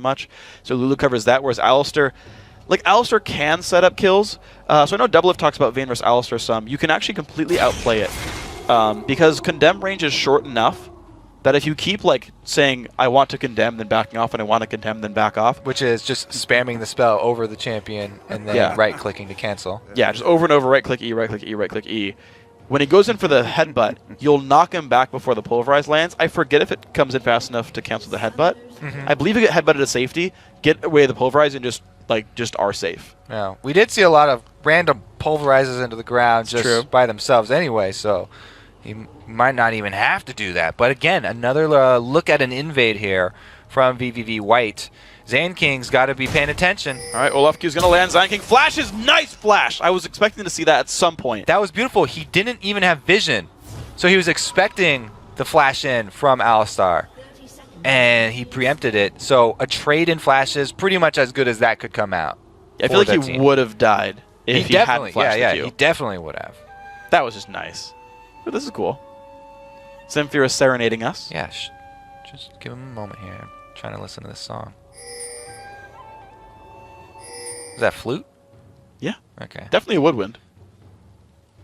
much. So Lulu covers that, whereas Alistar, like, Alistar can set up kills. So I know Doublelift talks about Vayne versus Alistar some. You can actually completely outplay it. Because Condemn range is short enough that if you keep, like, saying, I want to condemn, then backing off, and I want to condemn, then back off. Which is just spamming the spell over the champion and then right-clicking to cancel. Yeah, just over and over, right-click E, right-click E, right-click E. When he goes in for the headbutt, you'll knock him back before the Pulverize lands. I forget if it comes in fast enough to cancel the headbutt. I believe you get headbutted to safety, get away the Pulverize, and just are safe. Yeah, we did see a lot of random Pulverizes into the ground just by themselves anyway, so he might not even have to do that. But again, another look at an invade here from vVv White. Zan King's got to be paying attention. All right, Olaf Q's going to land. Zan King flashes. Nice flash. I was expecting to see that at some point. That was beautiful. He didn't even have vision. So he was expecting the flash in from Alistar. And he preempted it. So a trade in flashes, pretty much as good as that could come out. I feel like he would have died if he hadn't flashed the Q. He definitely would have. That was just nice. But this is cool. Zemfira is serenading us. Yeah, just give him a moment here. I'm trying to listen to this song. Is that flute? Yeah. Okay. Definitely a woodwind.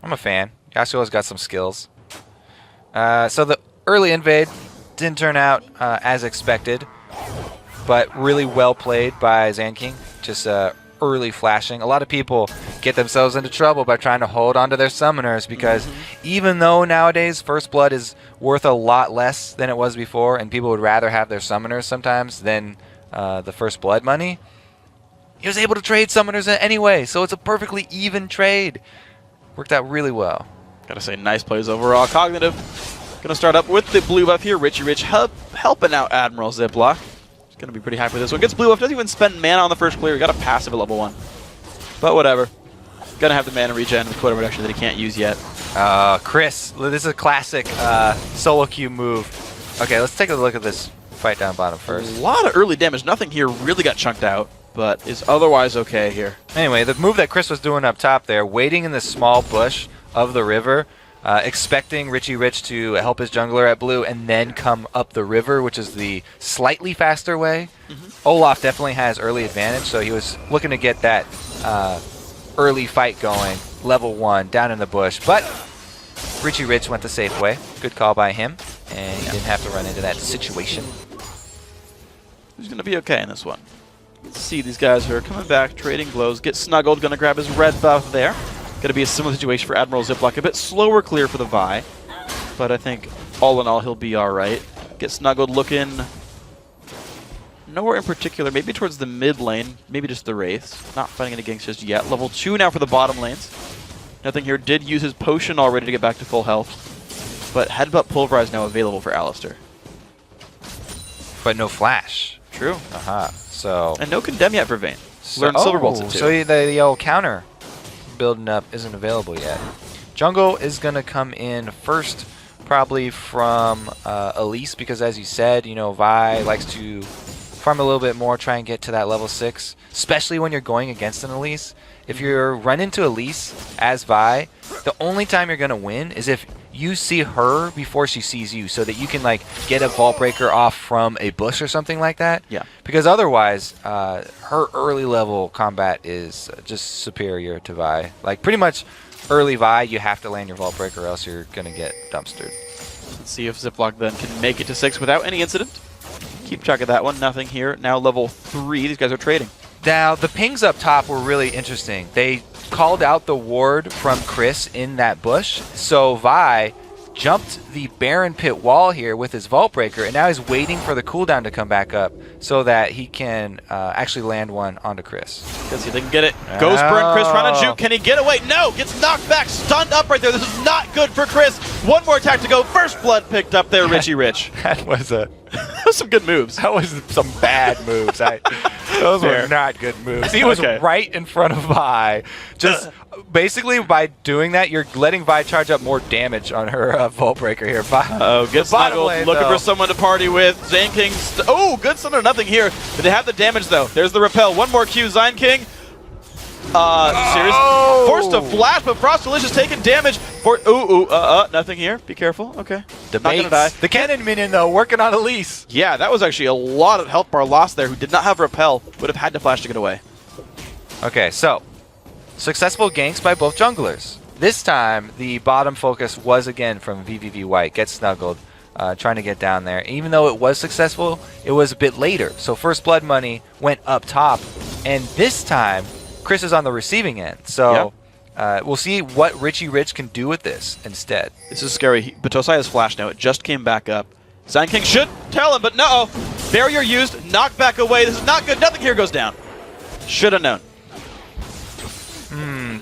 I'm a fan. Yasuo's got some skills. So the early invade didn't turn out as expected, but really well played by Zan King. Just early flashing. A lot of people get themselves into trouble by trying to hold onto their summoners because even though nowadays First Blood is worth a lot less than it was before, and people would rather have their summoners sometimes than the First Blood money, he was able to trade summoners anyway, so it's a perfectly even trade. Worked out really well. Gotta say, nice plays overall. Cognitive gonna start up with the blue buff here. Richie Rich helping out Admiral Ziploc. He's gonna be pretty happy with this one. Gets blue buff, doesn't even spend mana on the first clear. He got a passive at level 1. But whatever. Gonna have the mana regen with quota reduction that he can't use yet. Chris, this is a classic solo queue move. Okay, let's take a look at this fight down bottom first. A lot of early damage. Nothing here really got chunked out, but is otherwise okay here. Anyway, the move that Chris was doing up top there, waiting in this small bush of the river, expecting Richie Rich to help his jungler at blue and then come up the river, which is the slightly faster way. Olaf definitely has early advantage, so he was looking to get that early fight going, level 1, down in the bush. But Richie Rich went the safe way. Good call by him, and he didn't have to run into that situation. He's going to be okay in this one. Let's see, these guys are coming back, trading blows. Get snuggled, going to grab his red buff there. Going to be a similar situation for Admiral Ziploc. A bit slower clear for the Vi, but I think all in all he'll be all right. Get snuggled, looking nowhere in particular, maybe towards the mid lane, maybe just the Wraiths. Not fighting any ganks just yet. Level 2 now for the bottom lanes. Nothing here. Did use his potion already to get back to full health, but Headbutt Pulverize now available for Alistar. But no flash. True. So and no condemn yet for Vayne. Learned Silver Bolts it too. So the old counter building up isn't available yet. Jungle is going to come in first, probably from Elise, because as you said, you know, Vi likes to farm a little bit more, try and get to that level 6, especially when you're going against an Elise. If you run into Elise as Vi, the only time you're going to win is if you see her before she sees you, so that you can like get a Vault Breaker off from a bush or something like that. Yeah. Because otherwise, her early level combat is just superior to Vi. Like pretty much early Vi, you have to land your Vault Breaker or else you're going to get dumpstered. Let's see if Ziploc then can make it to 6 without any incident. Keep track of that one. Nothing here. Now level 3. These guys are trading. Now, the pings up top were really interesting. They called out the ward from Chris in that bush, so Vi jumped the Baron Pit wall here with his Vault Breaker, and now he's waiting for the cooldown to come back up so that he can actually land one onto Chris. Let's see if they can get it. Ghost Burn, Chris trying to juke. Can he get away? No! Gets knocked back, stunned up right there. This is not good for Chris. One more attack to go. First blood picked up there, Richie Rich. That was some good moves. That was some bad moves. Those were not good moves. He was right in front of Vi. Just basically by doing that, you're letting Vi charge up more damage on her Vault Breaker here. Get snuggled, looking for someone to party with. Zane King, good son, nothing here. But they have the damage though. There's the repel. One more Q, Zine King. Seriously? Forced to flash, but Frost Delicious taking damage. Nothing here. Be careful. Okay. Debates. The cannon minion, though, working on Elise. Yeah, that was actually a lot of health bar lost there. Who did not have repel, would have had to flash to get away. Okay, so successful ganks by both junglers. This time, the bottom focus was again from vVv White. Get snuggled, trying to get down there. Even though it was successful, it was a bit later. So first blood money went up top, and this time, Chris is on the receiving end. So we'll see what Richie Rich can do with this instead. This is scary. Batosai has flash now. It just came back up. Zion King should tell him, but no. Barrier used, knocked back away. This is not good. Nothing here goes down. Should have known.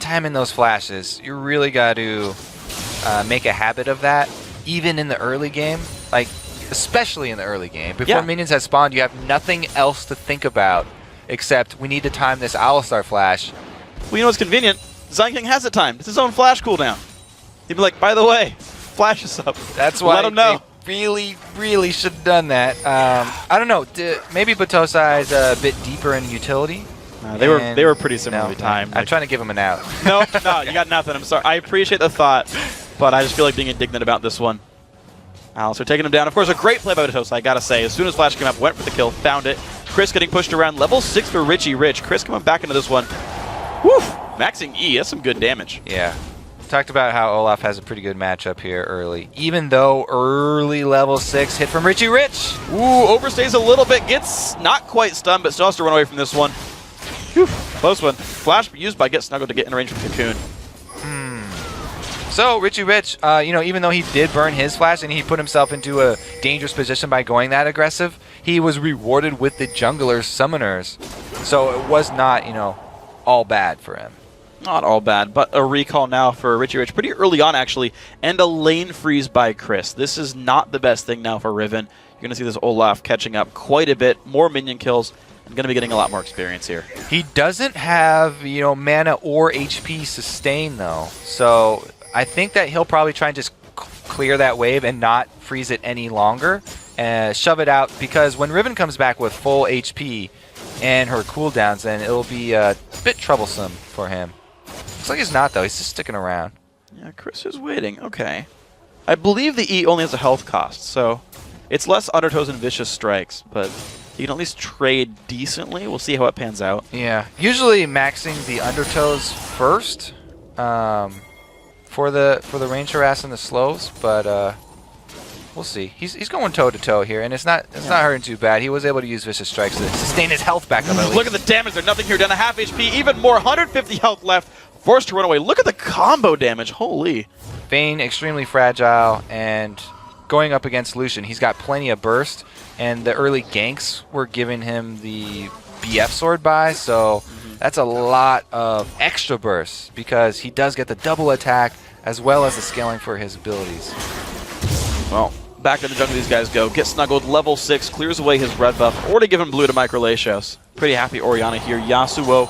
Timing those flashes. You really got to make a habit of that, even in the early game. Like, especially in the early game. Before minions have spawned, you have nothing else to think about except we need to time this Alistar flash. Well, you know what's convenient? Zion King has it timed. It's his own flash cooldown. He'd be like, by the way, flash is up. That's why let him know. They really should have done that. I don't know. Maybe Batosai's a bit deeper in utility. They were pretty similarly timed. I'm trying to give him an out. No, you got nothing. I'm sorry. I appreciate the thought, but I just feel like being indignant about this one. Alistair taking him down. Of course, a great play by Batosai, I gotta say. As soon as Flash came up, went for the kill, found it. Chris getting pushed around. Level 6 for Richie Rich. Chris coming back into this one. Woo! Maxing E. That's some good damage. Yeah. Talked about how Olaf has a pretty good matchup here early. Even though early level 6 hit from Richie Rich. Ooh, overstays a little bit. Gets not quite stunned, but still has to run away from this one. Whew, close one. Flash used by Get Snuggled to get in range from Cocoon. So Richie Rich, you know, even though he did burn his flash and he put himself into a dangerous position by going that aggressive, he was rewarded with the jungler's summoners. So it was not, you know, all bad for him. Not all bad, but a recall now for Richie Rich pretty early on, actually, and a lane freeze by Chris. This is not the best thing now for Riven. You're going to see this Olaf catching up quite a bit, more minion kills, and going to be getting a lot more experience here. He doesn't have, you know, mana or HP sustain, though. So I think that he'll probably try and just clear that wave and not freeze it any longer and shove it out, because when Riven comes back with full HP and her cooldowns, then it'll be a bit troublesome for him. Looks like he's not, though. He's just sticking around. Yeah, Chris is waiting. Okay. I believe the E only has a health cost, so it's less Undertows and Vicious Strikes, but you can at least trade decently. We'll see how it pans out. Yeah. Usually maxing the Undertows first for the range harass and the slows, but we'll see. He's going toe-to-toe here, and it's not hurting too bad. He was able to use Vicious Strikes to sustain his health back up at least. Look at the damage. There's nothing here. Down to half HP. Even more. 150 health left. Forced to run away. Look at the combo damage. Holy. Vayne extremely fragile, and going up against Lucian, he's got plenty of burst, and the early ganks were giving him the BF sword buy, so that's a lot of extra burst because he does get the double attack as well as the scaling for his abilities. Well, back to the jungle these guys go. Get Snuggled, level 6, clears away his red buff. Already given blue to Microlatios. Pretty happy Orianna here. Yasuo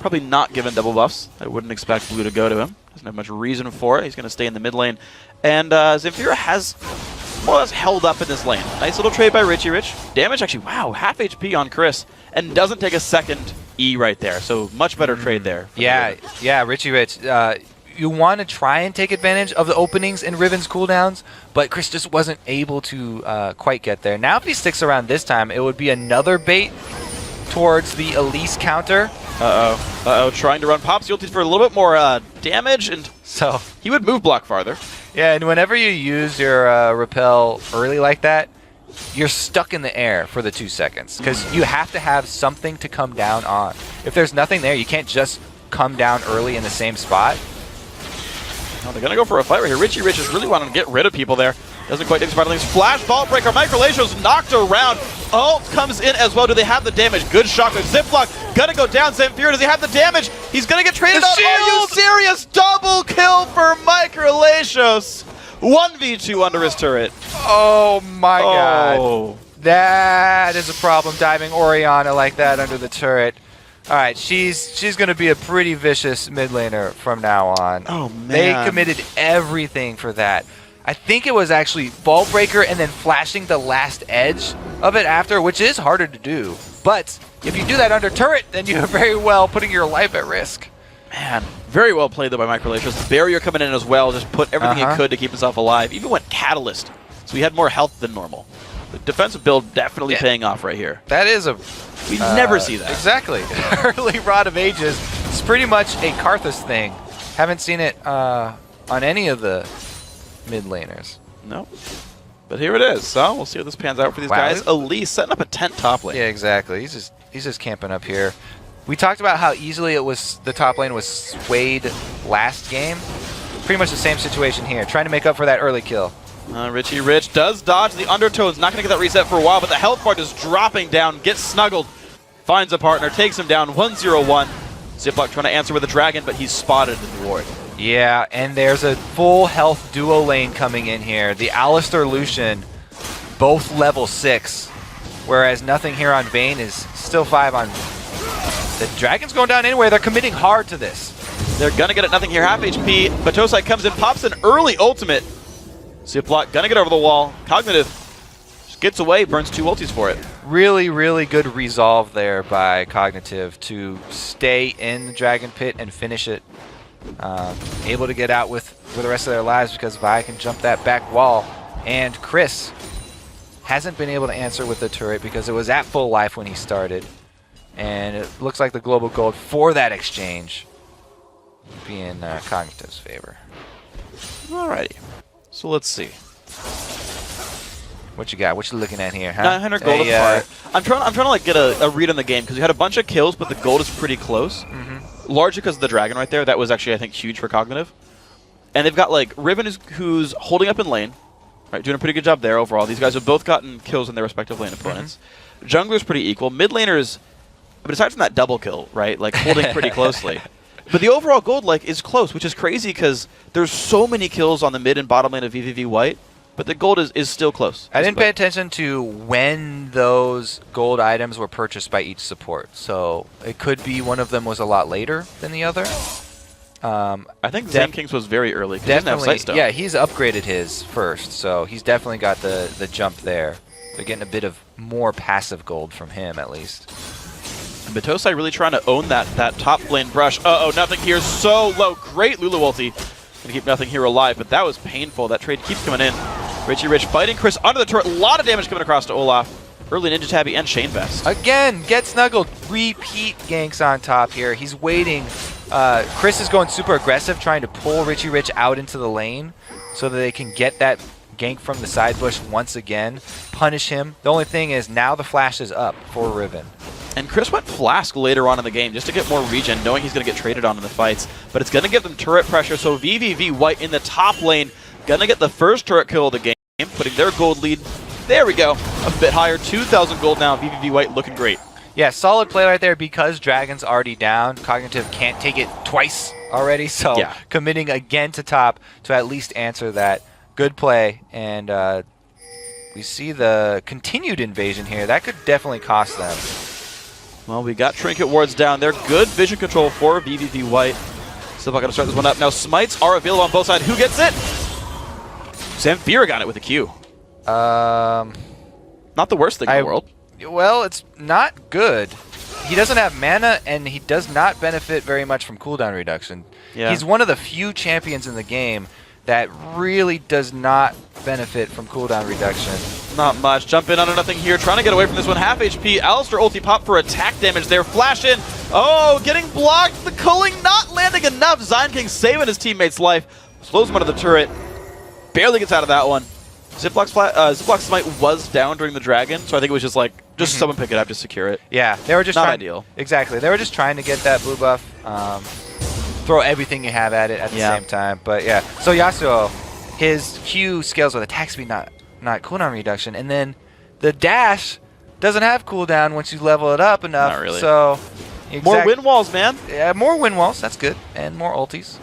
probably not given double buffs. I wouldn't expect blue to go to him. Doesn't have much reason for it. He's going to stay in the mid lane. And Zamfira has more or less held up in this lane. Nice little trade by Richie Rich. Damage actually, wow, half HP on Chris. And doesn't take a second E right there. So much better trade there. Yeah, Richie Rich. You want to try and take advantage of the openings in Riven's cooldowns, but Chris just wasn't able to quite get there. Now if he sticks around this time, it would be another bait towards the Elise counter. Trying to run Pop's ulti for a little bit more damage, and so he would move block farther. Yeah, and whenever you use your repel early like that, you're stuck in the air for the 2 seconds, because you have to have something to come down on. If there's nothing there, you can't just come down early in the same spot. Oh, they're going to go for a fight right here. Richie Rich is really wanting to get rid of people there. Doesn't quite take his things. Flash, Vault Breaker, Microlatios knocked around. Ult comes in as well. Do they have the damage? Good shotgun. Ziploc gonna go down. Zamfira, does he have the damage? He's gonna get traded out. Are you serious? Double kill for Microlatios. 1v2 under his turret. Oh my god. That is a problem, diving Orianna like that under the turret. Alright, she's going to be a pretty vicious mid laner from now on. Oh, man. They committed everything for that. I think it was actually Vault Breaker and then flashing the last edge of it after, which is harder to do. But if you do that under turret, then you're very well putting your life at risk. Man, very well played though by Microlatios. The barrier coming in as well, just put everything he could to keep himself alive. Even went Catalyst So he had more health than normal. The defensive build definitely paying off right here. That is a... We never see that. Exactly. Early Rod of Ages. It's pretty much a Karthus thing. Haven't seen it on any of the mid laners. No. But here it is. So we'll see how this pans out for these guys. Elise setting up a tent top lane. Yeah, exactly. He's just camping up here. We talked about how easily it was the top lane was swayed last game. Pretty much the same situation here. Trying to make up for that early kill. Richie Rich does dodge the undertones. Not going to get that reset for a while, but the health bar just dropping down. Gets snuggled. Finds a partner. Takes him down. 1-0-1. Ziploc trying to answer with a dragon, but he's spotted in the ward. Yeah, and there's a full health duo lane coming in here. The Alistar Lucian, both level 6, whereas nothing here on Vayne is still 5 on... The dragon's going down anyway. They're committing hard to this. They're going to get it. Nothing here. Half HP. Batosai comes in, pops an early ultimate. Ziploc going to get over the wall. Cognitive just gets away, burns 2 ultis for it. Really, really good resolve there by Cognitive to stay in the Dragon Pit and finish it. Able to get out with for the rest of their lives because Vi can jump that back wall. And Chris hasn't been able to answer with the turret because it was at full life when he started. And it looks like the global gold for that exchange be in Cognitive's favor. Alrighty. So let's see. What you got? What you looking at here, huh? 900 gold apart. I'm trying to like get a read on the game because we had a bunch of kills, but the gold is pretty close. Largely because of the dragon right there. That was actually, I think, huge for Cognitive. And they've got like Riven who's holding up in lane, right? Doing a pretty good job there overall. These guys have both gotten kills in their respective lane opponents. Jungler's pretty equal. Mid laners, but aside from that double kill, right? Like holding pretty closely. But the overall gold like is close, which is crazy because there's so many kills on the mid and bottom lane of vVv White. But the gold is still close. I didn't pay attention to when those gold items were purchased by each support. So it could be one of them was a lot later than the other. I think Zen King's was very early. He doesn't have sight stone. Yeah, he's upgraded his first. So he's definitely got the jump there. They're getting a bit of more passive gold from him, at least. And Batosai really trying to own that top lane brush. Uh-oh, nothing here so low. Great Lulu ulti. Gonna keep nothing here alive, but that was painful. That trade keeps coming in. Richie Rich fighting Chris under the turret. A lot of damage coming across to Olaf. Early Ninja Tabby and Shane Best. Again, get snuggled. Repeat ganks on top here. He's waiting. Chris is going super aggressive, trying to pull Richie Rich out into the lane so that they can get that gank from the side bush once again. Punish him. The only thing is now the flash is up for Riven. And Chris went Flask later on in the game just to get more regen, knowing he's going to get traded on in the fights. But it's going to give them turret pressure, so vVv White in the top lane going to get the first turret kill of the game, putting their gold lead, there we go, a bit higher, 2,000 gold now, vVv White looking great. Yeah, solid play right there because Dragon's already down. Cognitive can't take it twice already, so committing again to top to at least answer that. Good play, and we see the continued invasion here. That could definitely cost them. Well, we got Trinket Wards down there. Good vision control for vVv White. Still not going to start this one up. Now, Smites are available on both sides. Who gets it? Zamfira got it with a Q. Not the worst thing in the world. Well, it's not good. He doesn't have mana, and he does not benefit very much from cooldown reduction. Yeah. He's one of the few champions in the game that really does not benefit from cooldown reduction. Not much. Jump in under nothing here. Trying to get away from this one. Half HP. Alistar ulti pop for attack damage there. Flash in. Oh, getting blocked. The culling not landing enough. Zion King saving his teammate's life. Slows him under the turret. Barely gets out of that one. Ziploc's Smite was down during the Dragon, so I think it was just like, someone pick it up, just secure it. Yeah, they were just not ideal. Exactly. They were just trying to get that blue buff. Throw everything you have at it at the same time. But yeah, so Yasuo, his Q scales with attack speed, not cooldown reduction, and then the dash doesn't have cooldown once you level it up enough. Not really. So more win walls, man. Yeah, more win walls. That's good, and more ultis.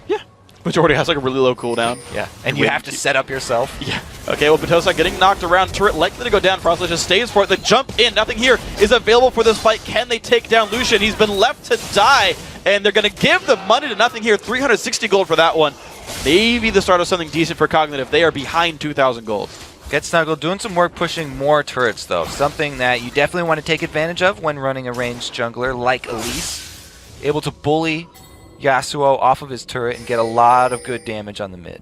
Yeah, which already has like a really low cooldown. Yeah, and you have to set up yourself. Yeah. Okay, well, Batosai getting knocked around. Turret likely to go down. Frostlash just stays for it. The jump in. Nothing here is available for this fight. Can they take down Lucian? He's been left to die. And they're going to give the money to nothing here. 360 gold for that one. Maybe the start of something decent for Cognitive. They are behind 2,000 gold. Get snuggled. Doing some work pushing more turrets, though. Something that you definitely want to take advantage of when running a ranged jungler like Elise. Able to bully Yasuo off of his turret and get a lot of good damage on the mid.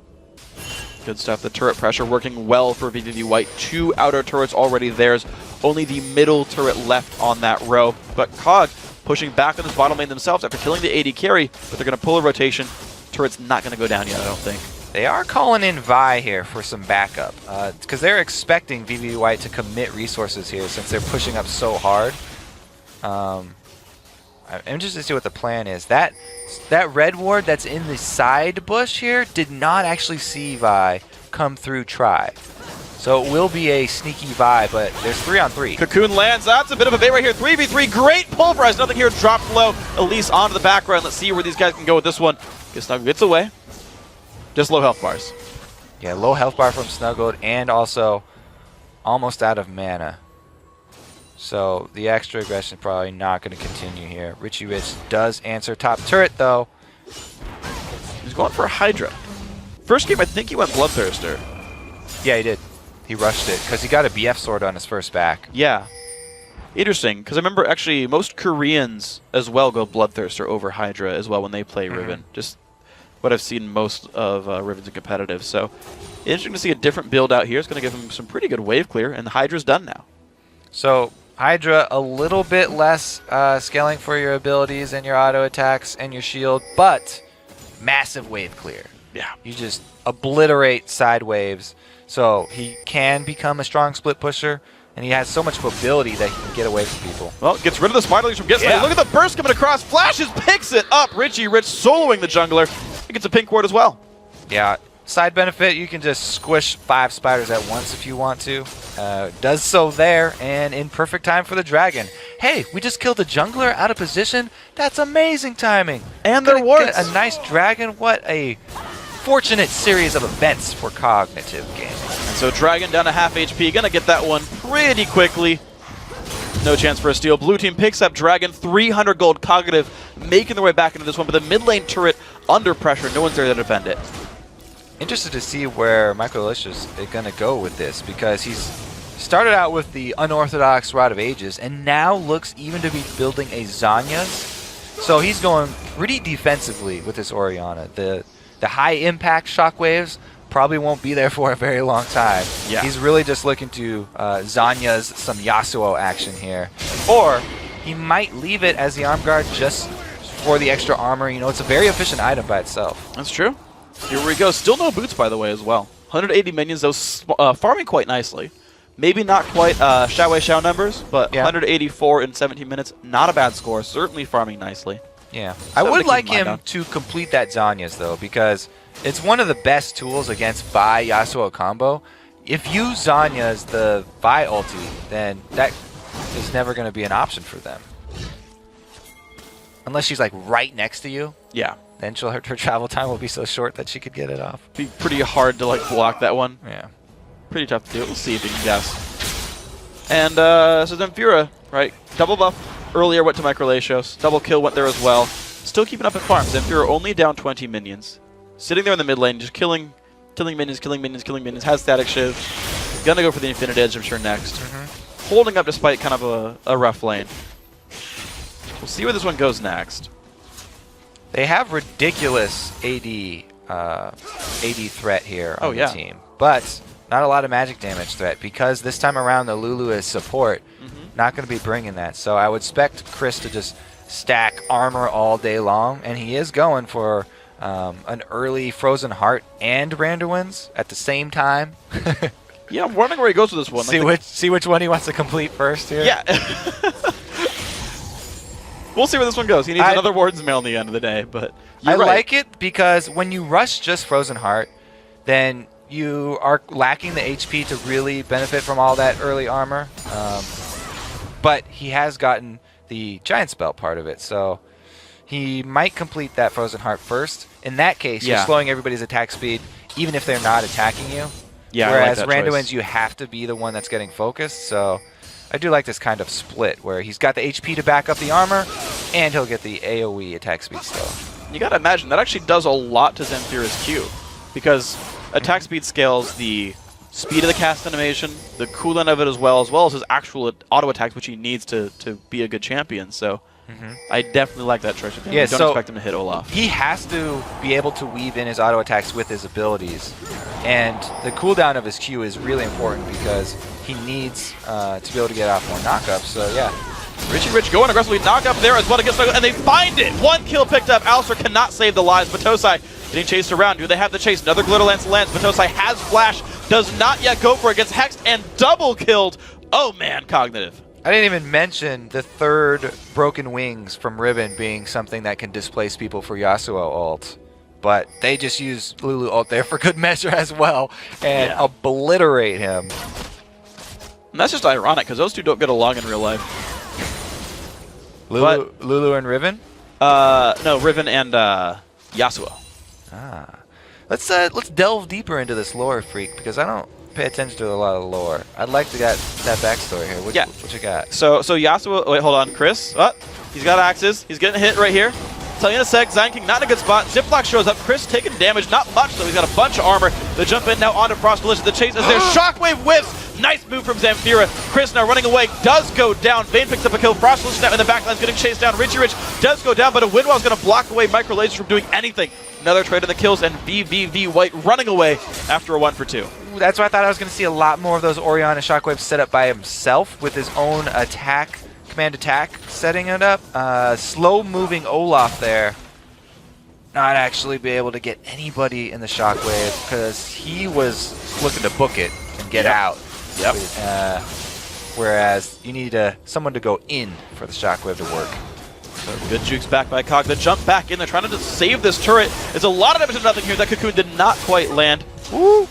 Good stuff. The turret pressure working well for vVv White. 2 outer turrets already theirs. Only the middle turret left on that row. But COG pushing back on this bottom lane themselves after killing the AD carry, but they're going to pull a rotation. Turret's not going to go down yet, I don't think. They are calling in Vi here for some backup, because they're expecting vVv White to commit resources here since they're pushing up so hard. I'm interested to see what the plan is. That red ward that's in the side bush here did not actually see Vi come through try. So it will be a sneaky Vi, but there's 3-on-3. Cocoon lands. That's a bit of a bait right here. 3v3. Great pulverize. Nothing here. Dropped low. Elise onto the background. Let's see where these guys can go with this one. Snuggled gets away. Just low health bars. Yeah, low health bar from Snuggled and also almost out of mana. So the extra aggression probably not going to continue here. Richie Rich does answer top turret though. He's going for a Hydra. First game, I think he went Bloodthirster. Yeah, he did. He rushed it because he got a BF sword on his first back. Yeah. Interesting, because I remember actually most Koreans as well go Bloodthirster over Hydra as well when they play Riven. Just what I've seen most of Rivens in competitive. So interesting to see a different build out here. It's going to give him some pretty good wave clear, and the Hydra's done now. So Hydra a little bit less scaling for your abilities and your auto attacks and your shield, but massive wave clear. Yeah. You just obliterate side waves. So he can become a strong split pusher, and he has so much mobility that he can get away from people. Well, gets rid of the spider legs from Gitsley. Yeah. Look at the burst coming across. Flashes, picks it up. Richie Rich soloing the jungler. He gets a pink ward as well. Yeah. Side benefit, you can just squish 5 spiders at once if you want to. Does so there, and in perfect time for the dragon. Hey, we just killed a jungler out of position. That's amazing timing. And their wards. A nice dragon. What a fortunate series of events for Cognitive Gaming. And so Dragon down to half HP. Gonna get that one pretty quickly. No chance for a steal. Blue team picks up Dragon. 300 gold. Cognitive making their way back into this one, but the mid lane turret under pressure. No one's there to defend it. Interested to see where Microlicious is going to go with this, because he's started out with the unorthodox Rod of Ages and now looks even to be building a Zanya's. So he's going pretty defensively with this Orianna. The high impact shockwaves probably won't be there for a very long time. Yeah. He's really just looking to Zanya's some Yasuo action here. Or he might leave it as the arm guard just for the extra armor. You know, it's a very efficient item by itself. That's true. Here we go. Still no boots, by the way, as well. 180 minions, though, farming quite nicely. Maybe not quite Xiao Wei Xiao numbers, but yeah. 184 in 17 minutes. Not a bad score. Certainly farming nicely. Yeah. I would like him to complete that Zanya's, though, because it's one of the best tools against Vi Yasuo combo. If you Zanya's the Vi ulti, then that is never going to be an option for them. Unless she's like right next to you. Yeah. Then her travel time will be so short that she could get it off. Be pretty hard to like block that one. Yeah. Pretty tough to do. We'll see if you can guess. And so Zemfira, right? Double buff earlier went to Microlicious. Double kill went there as well. Still keeping up at farm. Zemfira only down 20 minions. Sitting there in the mid lane, just killing minions. Has static shiv. Gonna go for the Infinite Edge, I'm sure, next. Holding up despite kind of a rough lane. We'll see where this one goes next. They have ridiculous AD threat here on the team, but not a lot of magic damage threat, because this time around the Lulu is support. Not going to be bringing that. So I would expect Chris to just stack armor all day long, and he is going for an early Frozen Heart and Randuin's at the same time. Yeah, I'm wondering where he goes with this one. See which one he wants to complete first here? Yeah. We'll see where this one goes. He needs another Warden's Mail in the end of the day, but I like it because when you rush just Frozen Heart, then you are lacking the HP to really benefit from all that early armor. But he has gotten the Giant Spell part of it, so he might complete that Frozen Heart first. In that case, you're slowing everybody's attack speed, even if they're not attacking you. Yeah, whereas like Randuin's, you have to be the one that's getting focused, so I do like this kind of split where he's got the HP to back up the armor, and he'll get the AoE attack speed still. You gotta imagine, that actually does a lot to Zemfira's Q, because attack speed scales the speed of the cast animation, the cooldown of it as well as his actual auto attacks, which he needs to be a good champion. So I definitely like that choice. Yeah, Don't expect him to hit Olaf. He has to be able to weave in his auto attacks with his abilities. And the cooldown of his Q is really important because he needs to be able to get off more knockups. So, yeah. Richie Rich going aggressively, knock up there as well to get snuggled, and they find it! 1 kill picked up. Alistar cannot save the lives. Batosai getting chased around. Do they have the chase? Another Glitter Lance lands. Batosai has flash, does not yet go for it, gets hexed and double killed. Oh man, Cognitive. I didn't even mention the third Broken Wings from Ribbon being something that can displace people for Yasuo ult. But they just use Lulu ult there for good measure as well and obliterate him. And that's just ironic because those two don't get along in real life. Lulu and Riven? No, Riven and Yasuo. Ah. Let's delve deeper into this lore, Freak, because I don't pay attention to a lot of lore. I'd like to get that backstory here. What you got? So Yasuo, wait, hold on, Chris. He's got axes. He's getting hit right here. Tell you in a sec, Zion King not in a good spot. Ziploc shows up. Chris taking damage, not much though. He's got a bunch of armor. They jump in now onto Frost Delicious. The chase is there. Shockwave whiffs. Nice move from Zamfira. Chris now running away, does go down. Vayne picks up a kill. Frost Delicious now in the backline, getting chased down. Richie Rich does go down, but a Windwell is going to block away Micro Lasers from doing anything. Another trade of the kills, and vVv White running away after a 1 for 2. That's why I thought I was going to see a lot more of those Orion and Shockwaves set up by himself with his own attack, command attack, setting it up. Slow moving Olaf there. Not actually be able to get anybody in the Shockwave because he was looking to book it and get out. Yep. Whereas you need someone to go in for the Shockwave to work. So good jukes back by Cog. The jump back in. They're trying to just save this turret. It's a lot of damage to nothing here. That Cocoon did not quite land. Woo!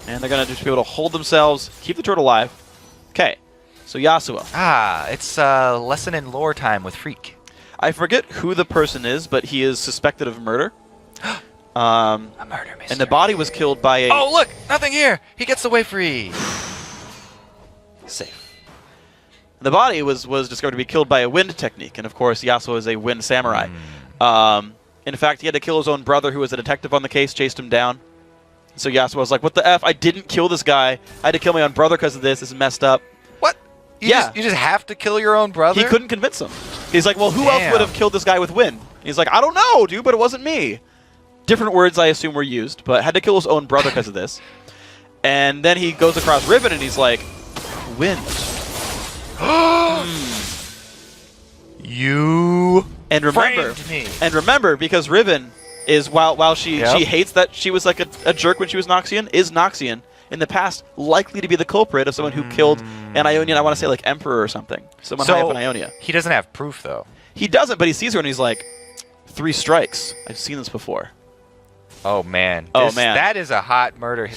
And they're going to just be able to hold themselves, keep the turret alive. Okay, so Yasuo. It's lesson in lore time with Freak. I forget who the person is, but he is suspected of murder. A murder mystery. And the body was killed by a... Oh, look! Nothing here! He gets away free! Safe. The body was discovered to be killed by a wind technique, and of course Yasuo is a wind samurai. In fact, he had to kill his own brother, who was a detective on the case, chased him down. So Yasuo was like, what the F? I didn't kill this guy. I had to kill my own brother because of this. This is messed up. What? You just have to kill your own brother? He couldn't convince him. He's like, well, who else would have killed this guy with wind? He's like, I don't know, dude, but it wasn't me. Different words, I assume, were used, but had to kill his own brother because of this. And then he goes across Riven, and he's like, wind. You and remember, framed me. And remember, because Riven is, while she hates that she was like a jerk when she was Noxian, is Noxian in the past likely to be the culprit of someone who killed an Ionian, I want to say like Emperor or something. Someone high up in Ionia. He doesn't have proof, though. He doesn't, but he sees her and he's like, 3 strikes. I've seen this before. Oh, man. That is a hot murder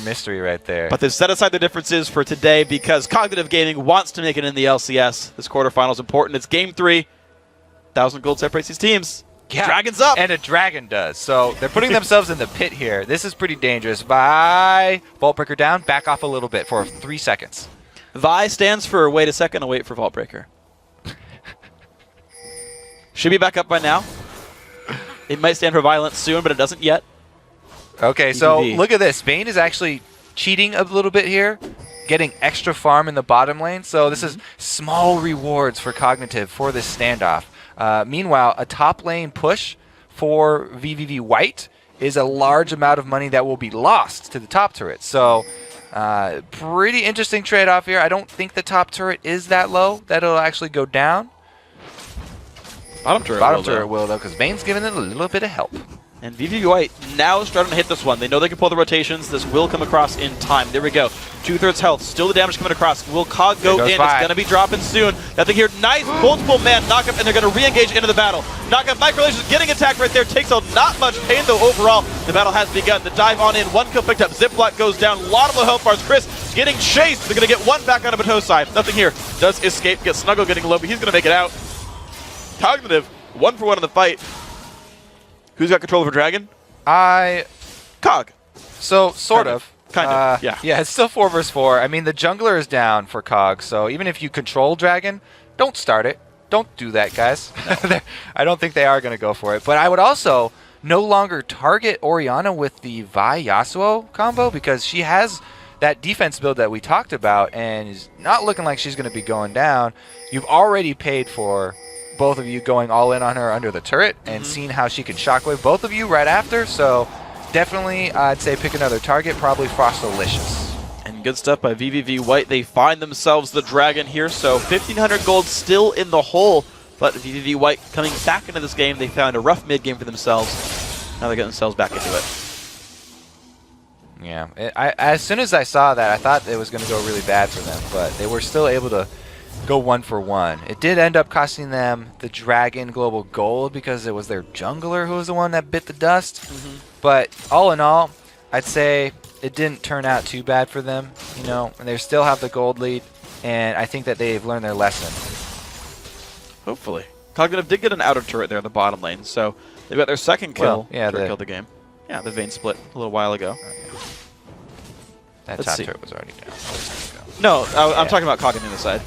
mystery right there. But they've set aside the differences for today because Cognitive Gaming wants to make it in the LCS. This quarterfinal is important. It's Game 3. 1,000 gold separates these teams. Yeah. Dragon's up. And a dragon does. So they're putting themselves in the pit here. This is pretty dangerous. Vi, Vaultbreaker down. Back off a little bit for 3 seconds. Vi stands for wait a second. I'll wait for Vaultbreaker. Should be back up by now. It might stand for violence soon, but it doesn't yet. Okay, so look at this. Vayne is actually cheating a little bit here, getting extra farm in the bottom lane. So this is small rewards for Cognitive for this standoff. Meanwhile, a top lane push for vVv White is a large amount of money that will be lost to the top turret. So pretty interesting trade-off here. I don't think the top turret is that low that it'll actually go down. Bottom turret will, though, because Vayne's giving it a little bit of help. And vVv White now starting to hit this one. They know they can pull the rotations. This will come across in time. There we go. 2/3 health. Still the damage coming across. Will Cog go in? It's going to be dropping soon. That thing here. Nice multiple man knockup, and they're going to re-engage into the battle. Knockup. Micro Lasers getting attacked right there. Takes out not much pain, though, overall. The battle has begun. The dive on in. 1 kill picked up. Ziploc goes down. A lot of low health bars. Chris getting chased. They're going to get 1 back out of Batosai. Nothing here. Does escape. Gets Snuggle getting low, but he's going to make it out. Cognitive. 1 for 1 in the fight. Who's got control over Dragon? Cog. So, sort of. Kind of, yeah. Yeah, it's still 4 versus 4. I mean, the jungler is down for Cog, so even if you control Dragon, don't start it. Don't do that, guys. No. I don't think they are going to go for it. But I would also no longer target Orianna with the Vi Yasuo combo because she has that defense build that we talked about and is not looking like she's going to be going down. You've already paid for both of you going all in on her under the turret and seeing how she can shockwave both of you right after. So definitely, I'd say pick another target, probably Frostalicious. And good stuff by vVv White. They find themselves the dragon here, so 1,500 gold still in the hole. But vVv White coming back into this game, they found a rough mid game for themselves. Now they get themselves back into it. Yeah, as soon as I saw that, I thought it was going to go really bad for them, but they were still able to go 1-for-1. It did end up costing them the Dragon Global Gold because it was their jungler who was the one that bit the dust. But all in all, I'd say it didn't turn out too bad for them, you know, and they still have the gold lead, and I think that they've learned their lesson. Hopefully. Cognitive did get an outer turret there in the bottom lane, so they got their second kill. Well, yeah, to kill the game. Yeah, the Vayne split a little while ago. That top turret was already down. No, I'm talking about Cognitive on the side.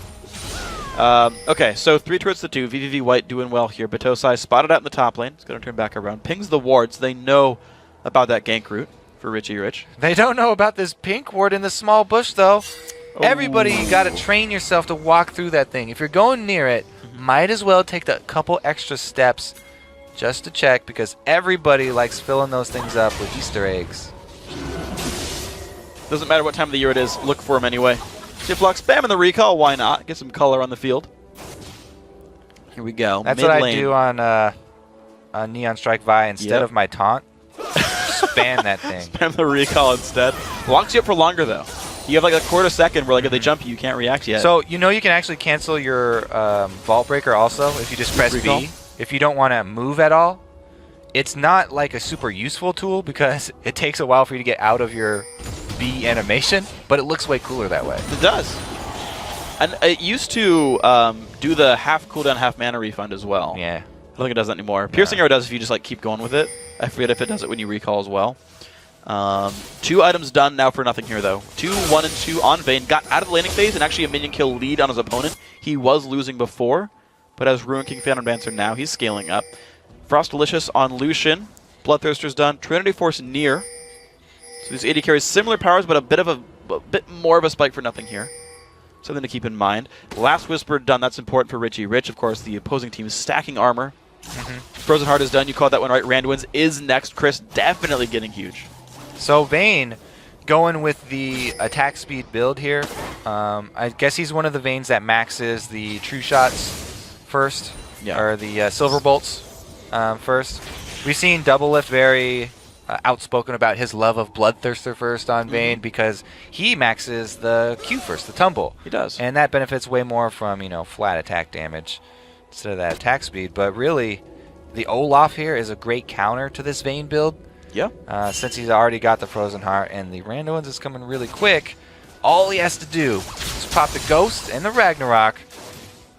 Okay, so 3 turrets to 2. vVv White doing well here. Batosai spotted out in the top lane. It's going to turn back around. Pings the wards. They know about that gank route for Richie Rich. They don't know about this pink ward in the small bush, though. Oh. Everybody, you got to train yourself to walk through that thing. If you're going near it, might as well take a couple extra steps just to check, because everybody likes filling those things up with Easter eggs. Doesn't matter what time of the year it is. Look for them anyway. Flux spamming the recall. Why not? Get some color on the field. Here we go. That's what I do on Neon Strike Vi instead of my taunt. Spam that thing. Spam the recall instead. Locks you up for longer, though. You have like a quarter second where like if they jump you can't react yet. So you know you can actually cancel your Vault Breaker also if you just press recall? B. If you don't want to move at all. It's not like a super useful tool because it takes a while for you to get out of your B animation, but it looks way cooler that way. It does. And it used to do the half cooldown, half mana refund as well. Yeah. I don't think it does that anymore. Piercing Arrow does if you just like keep going with it. I forget if it does it when you recall as well. 2 items done now for nothing here, though. 2, 1, and 2 on Vayne. Got out of the laning phase and actually a minion kill lead on his opponent. He was losing before, but as Ruin King Phantom Dancer now, he's scaling up. Frostalicious on Lucian. Bloodthirster's done. Trinity Force near. So these AD carries similar powers, but a bit more of a spike for nothing here. Something to keep in mind. Last Whisper done. That's important for Richie Rich. Of course, the opposing team is stacking armor. Frozen Heart is done. You called that one right. Randuin's is next. Chris definitely getting huge. So Vayne going with the attack speed build here. I guess he's one of the Vaynes that maxes the True Shots first, or the Silver Bolts first. We've seen Double Lift very outspoken about his love of Bloodthirster first on Vayne because he maxes the Q first, the Tumble. He does. And that benefits way more from, you know, flat attack damage instead of that attack speed. But really, the Olaf here is a great counter to this Vayne build. Yeah. Since he's already got the Frozen Heart and the Randuin's is coming really quick, all he has to do is pop the Ghost and the Ragnarok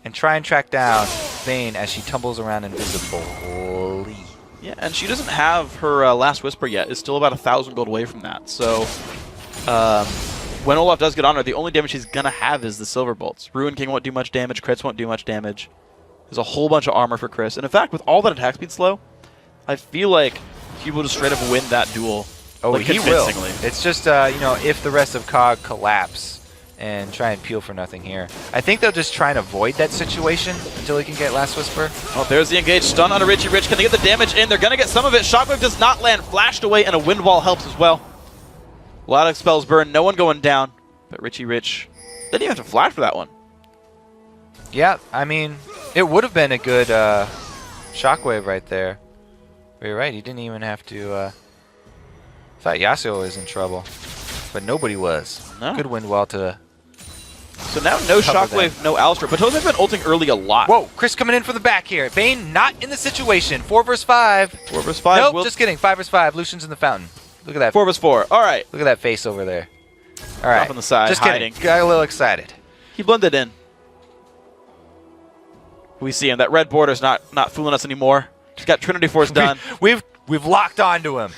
and try and track down Vayne as she tumbles around invisible. Holy. Yeah, and she doesn't have her Last Whisper yet. It's still about 1,000 gold away from that. So when Olaf does get on her, the only damage he's going to have is the Silver Bolts. Ruin King won't do much damage. Crits won't do much damage. There's a whole bunch of armor for Chris. And in fact, with all that attack speed slow, I feel like he will just straight up win that duel. Oh, like, he will. convincingly. It's just, you know, if the rest of COG collapse and try and peel for nothing here. I think they'll just try and avoid that situation until he can get Last Whisper. Oh, there's the engage. Stun on a Richie Rich. Can they get the damage in? They're going to get some of it. Shockwave does not land. Flashed away, and a Wind Wall helps as well. A lot of spells burn. No one going down. But Richie Rich didn't even have to flash for that one. Yeah, I mean, it would have been a good Shockwave right there. But you're right, he didn't even have to... I thought Yasuo was in trouble, but nobody was. No. Good Wind Wall to... So now no Shockwave, no Alistair. But Toza's been ulting early a lot. Whoa, Chris coming in from the back here. Vayne not in the situation. 4 versus 5. 4 versus 5. Nope, just kidding. 5 versus 5. Lucian's in the fountain. Look at that. 4 versus 4. All right. Look at that face over there. All right. Off on the side, just hiding. kidding. Got a little excited. He blended in. We see him. That red border's not fooling us anymore. He's got Trinity Force done. We've locked onto him.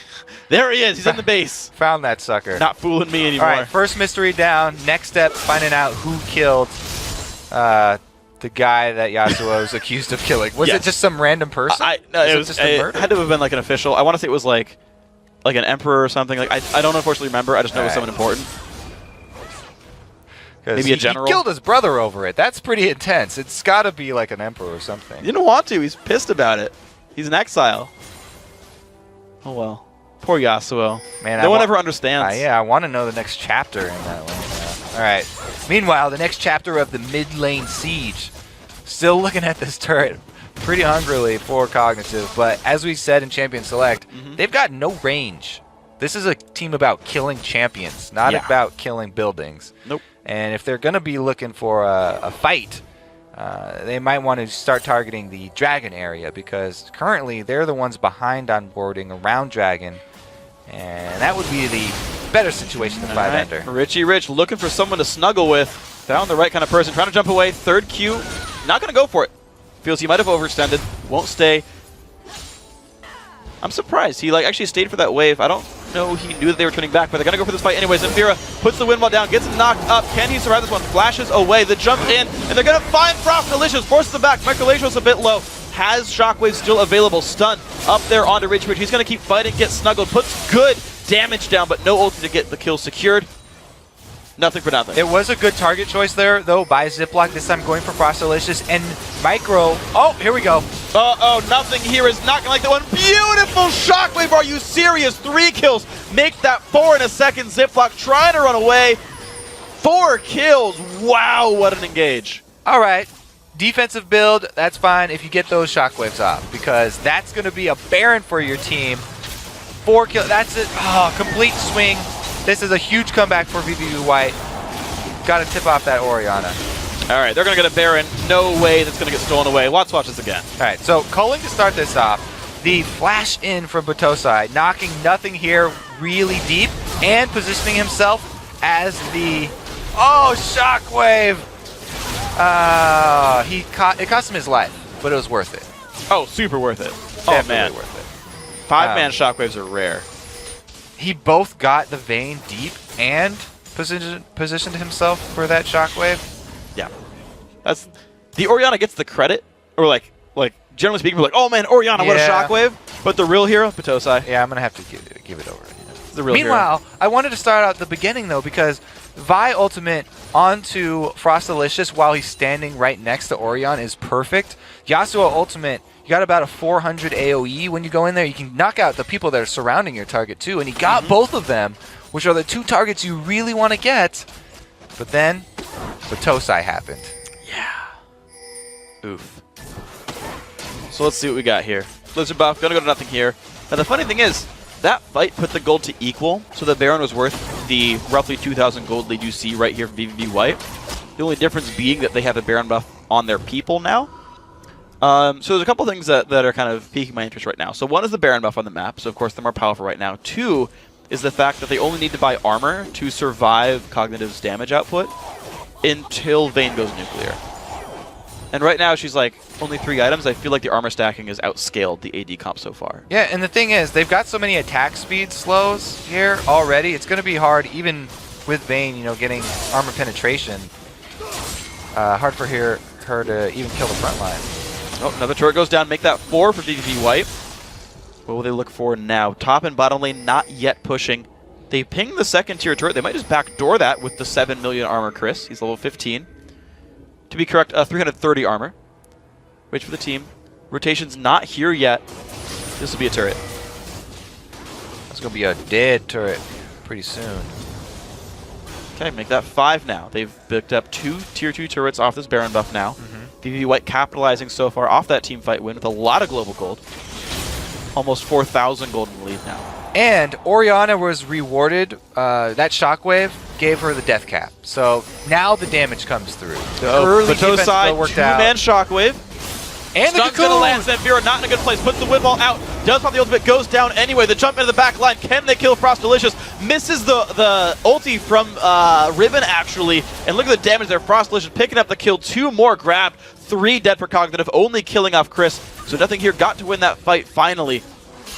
There he is. He's in the base. Found that sucker. Not fooling me anymore. All right, first mystery down. Next step, finding out who killed the guy that Yasuo is accused of killing. Was it just some random person? No, it had to have been like an official. I want to say it was like an emperor or something. Like I don't unfortunately remember. I just know it was someone important. Maybe a general. He killed his brother over it. That's pretty intense. It's got to be like an emperor or something. He didn't want to. He's pissed about it. He's in exile. Oh, well. Poor Yasuo. Man, no one ever understands. Yeah, I want to know the next chapter in that one. All right. Meanwhile, the next chapter of the mid lane siege. Still looking at this turret pretty hungrily for Cognitive, but as we said in Champion Select, they've got no range. This is a team about killing champions, not about killing buildings. Nope. And if they're going to be looking for a fight, they might want to start targeting the Dragon area, because currently they're the ones behind on warding around Dragon, and that would be the better situation than 5-ender. Richie Rich looking for someone to snuggle with. Found the right kind of person. Trying to jump away. Third Q. Not going to go for it. Feels he might have overextended. Won't stay. I'm surprised. He actually stayed for that wave. I don't know he knew that they were turning back, but they're going to go for this fight anyways. Amphira puts the windwall down, gets knocked up. Can he survive this one? Flashes away. The jump in, and they're going to find Frost Delicious. Forces them back. Microlagio's a bit low. Has Shockwave still available. Stun up there onto Richie Rich. He's going to keep fighting, get snuggled. Puts good damage down, but no ulti to get the kill secured. Nothing for nothing. It was a good target choice there, though, by Ziploc. This time going for Frost Delicious and Micro. Oh, here we go. Uh-oh, nothing here is not going to like that one. Beautiful Shockwave. Are you serious? 3 kills. Make that 4 in a second. Ziploc trying to run away. 4 kills. Wow, what an engage. All right. Defensive build, that's fine if you get those Shockwaves off, because that's going to be a Baron for your team. 4 kills. That's it. Oh, complete swing. This is a huge comeback for vVv White. Got to tip off that Orianna. All right, they're going to get a Baron. No way that's going to get stolen away. Let's watch this again. All right, so calling to start this off. The flash in from B0 knocking nothing here really deep and positioning himself as the... Oh, Shockwave! It cost him his life, but it was worth it. Oh, super worth it. Definitely man. worth it. 5-man Shockwaves are rare. He both got the Vayne deep and positioned himself for that Shockwave. Yeah. That's the Orianna gets the credit, or like generally speaking, we're like, oh man, Orianna, what a Shockwave. But the real hero, B0. Yeah, I'm gonna have to give it over. The real Meanwhile, hero. I wanted to start out at the beginning though, because Vi ultimate onto Frost Delicious while he's standing right next to Orion is perfect. Yasuo ultimate, you got about a 400 AoE when you go in there. You can knock out the people that are surrounding your target too, and he got both of them, which are the 2 targets you really want to get. But then, B0 happened. Yeah. Oof. So let's see what we got here. Blizzard buff, gonna go to nothing here. Now the funny thing is, that fight put the gold to equal, so the Baron was worth the roughly 2,000 gold lead you see right here from vVv White. The only difference being that they have a Baron buff on their people now. So there's a couple things that are kind of piquing my interest right now. So one is the Baron buff on the map, so of course they're more powerful right now. 2 is the fact that they only need to buy armor to survive Cognitive's damage output until Vayne goes nuclear. And right now she's like, only 3 items. I feel like the armor stacking has outscaled the AD comp so far. Yeah, and the thing is, they've got so many attack speed slows here already. It's going to be hard, even with Vayne, getting armor penetration. Hard for her to even kill the front line. Oh, another turret goes down. Make that 4 for vVv White. What will they look for now? Top and bottom lane not yet pushing. They ping the 2nd tier turret. They might just backdoor that with the 7 million armor Chris. He's level 15. To be correct, 330 armor. Wait for the team. Rotation's not here yet. This will be a turret. That's going to be a dead turret pretty soon. Okay, make that 5 now. They've picked up 2 tier 2 turrets off this Baron buff now. vVv White capitalizing so far off that team fight win with a lot of global gold. Almost 4,000 gold in the lead now. And Orianna was rewarded. That Shockwave gave her the death cap. So now the damage comes through. The early defense side, worked out. 2-man Shockwave. And the Stun's gonna cocoon! land. Zamfira not in a good place. Puts the windwall out. Does pop the ultimate. Goes down anyway. The jump into the back line. Can they kill Frost Delicious? Misses the ulti from Ribbon actually. And look at the damage there. Frost Delicious picking up the kill. 2 more grabbed. 3 dead for Cognitive. Only killing off Chris. So nothing here. Got to win that fight finally.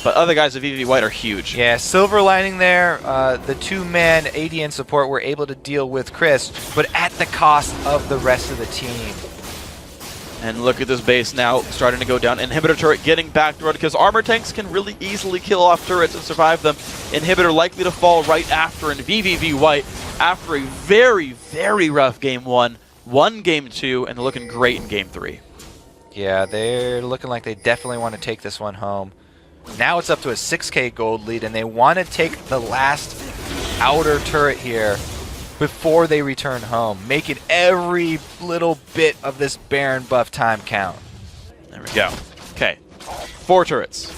But other guys of vVv White are huge. Yeah, silver lining there. The 2-man ADN support were able to deal with Chris, but at the cost of the rest of the team. And look at this base now starting to go down. Inhibitor turret getting backdoored because armor tanks can really easily kill off turrets and survive them. Inhibitor likely to fall right after, and vVv White after a very, very rough game 1, won game 2, and they're looking great in game 3. Yeah, they're looking like they definitely want to take this one home. Now it's up to a 6K gold lead, and they want to take the last outer turret here before they return home, making every little bit of this Baron buff time count. There we go. Okay, 4 turrets.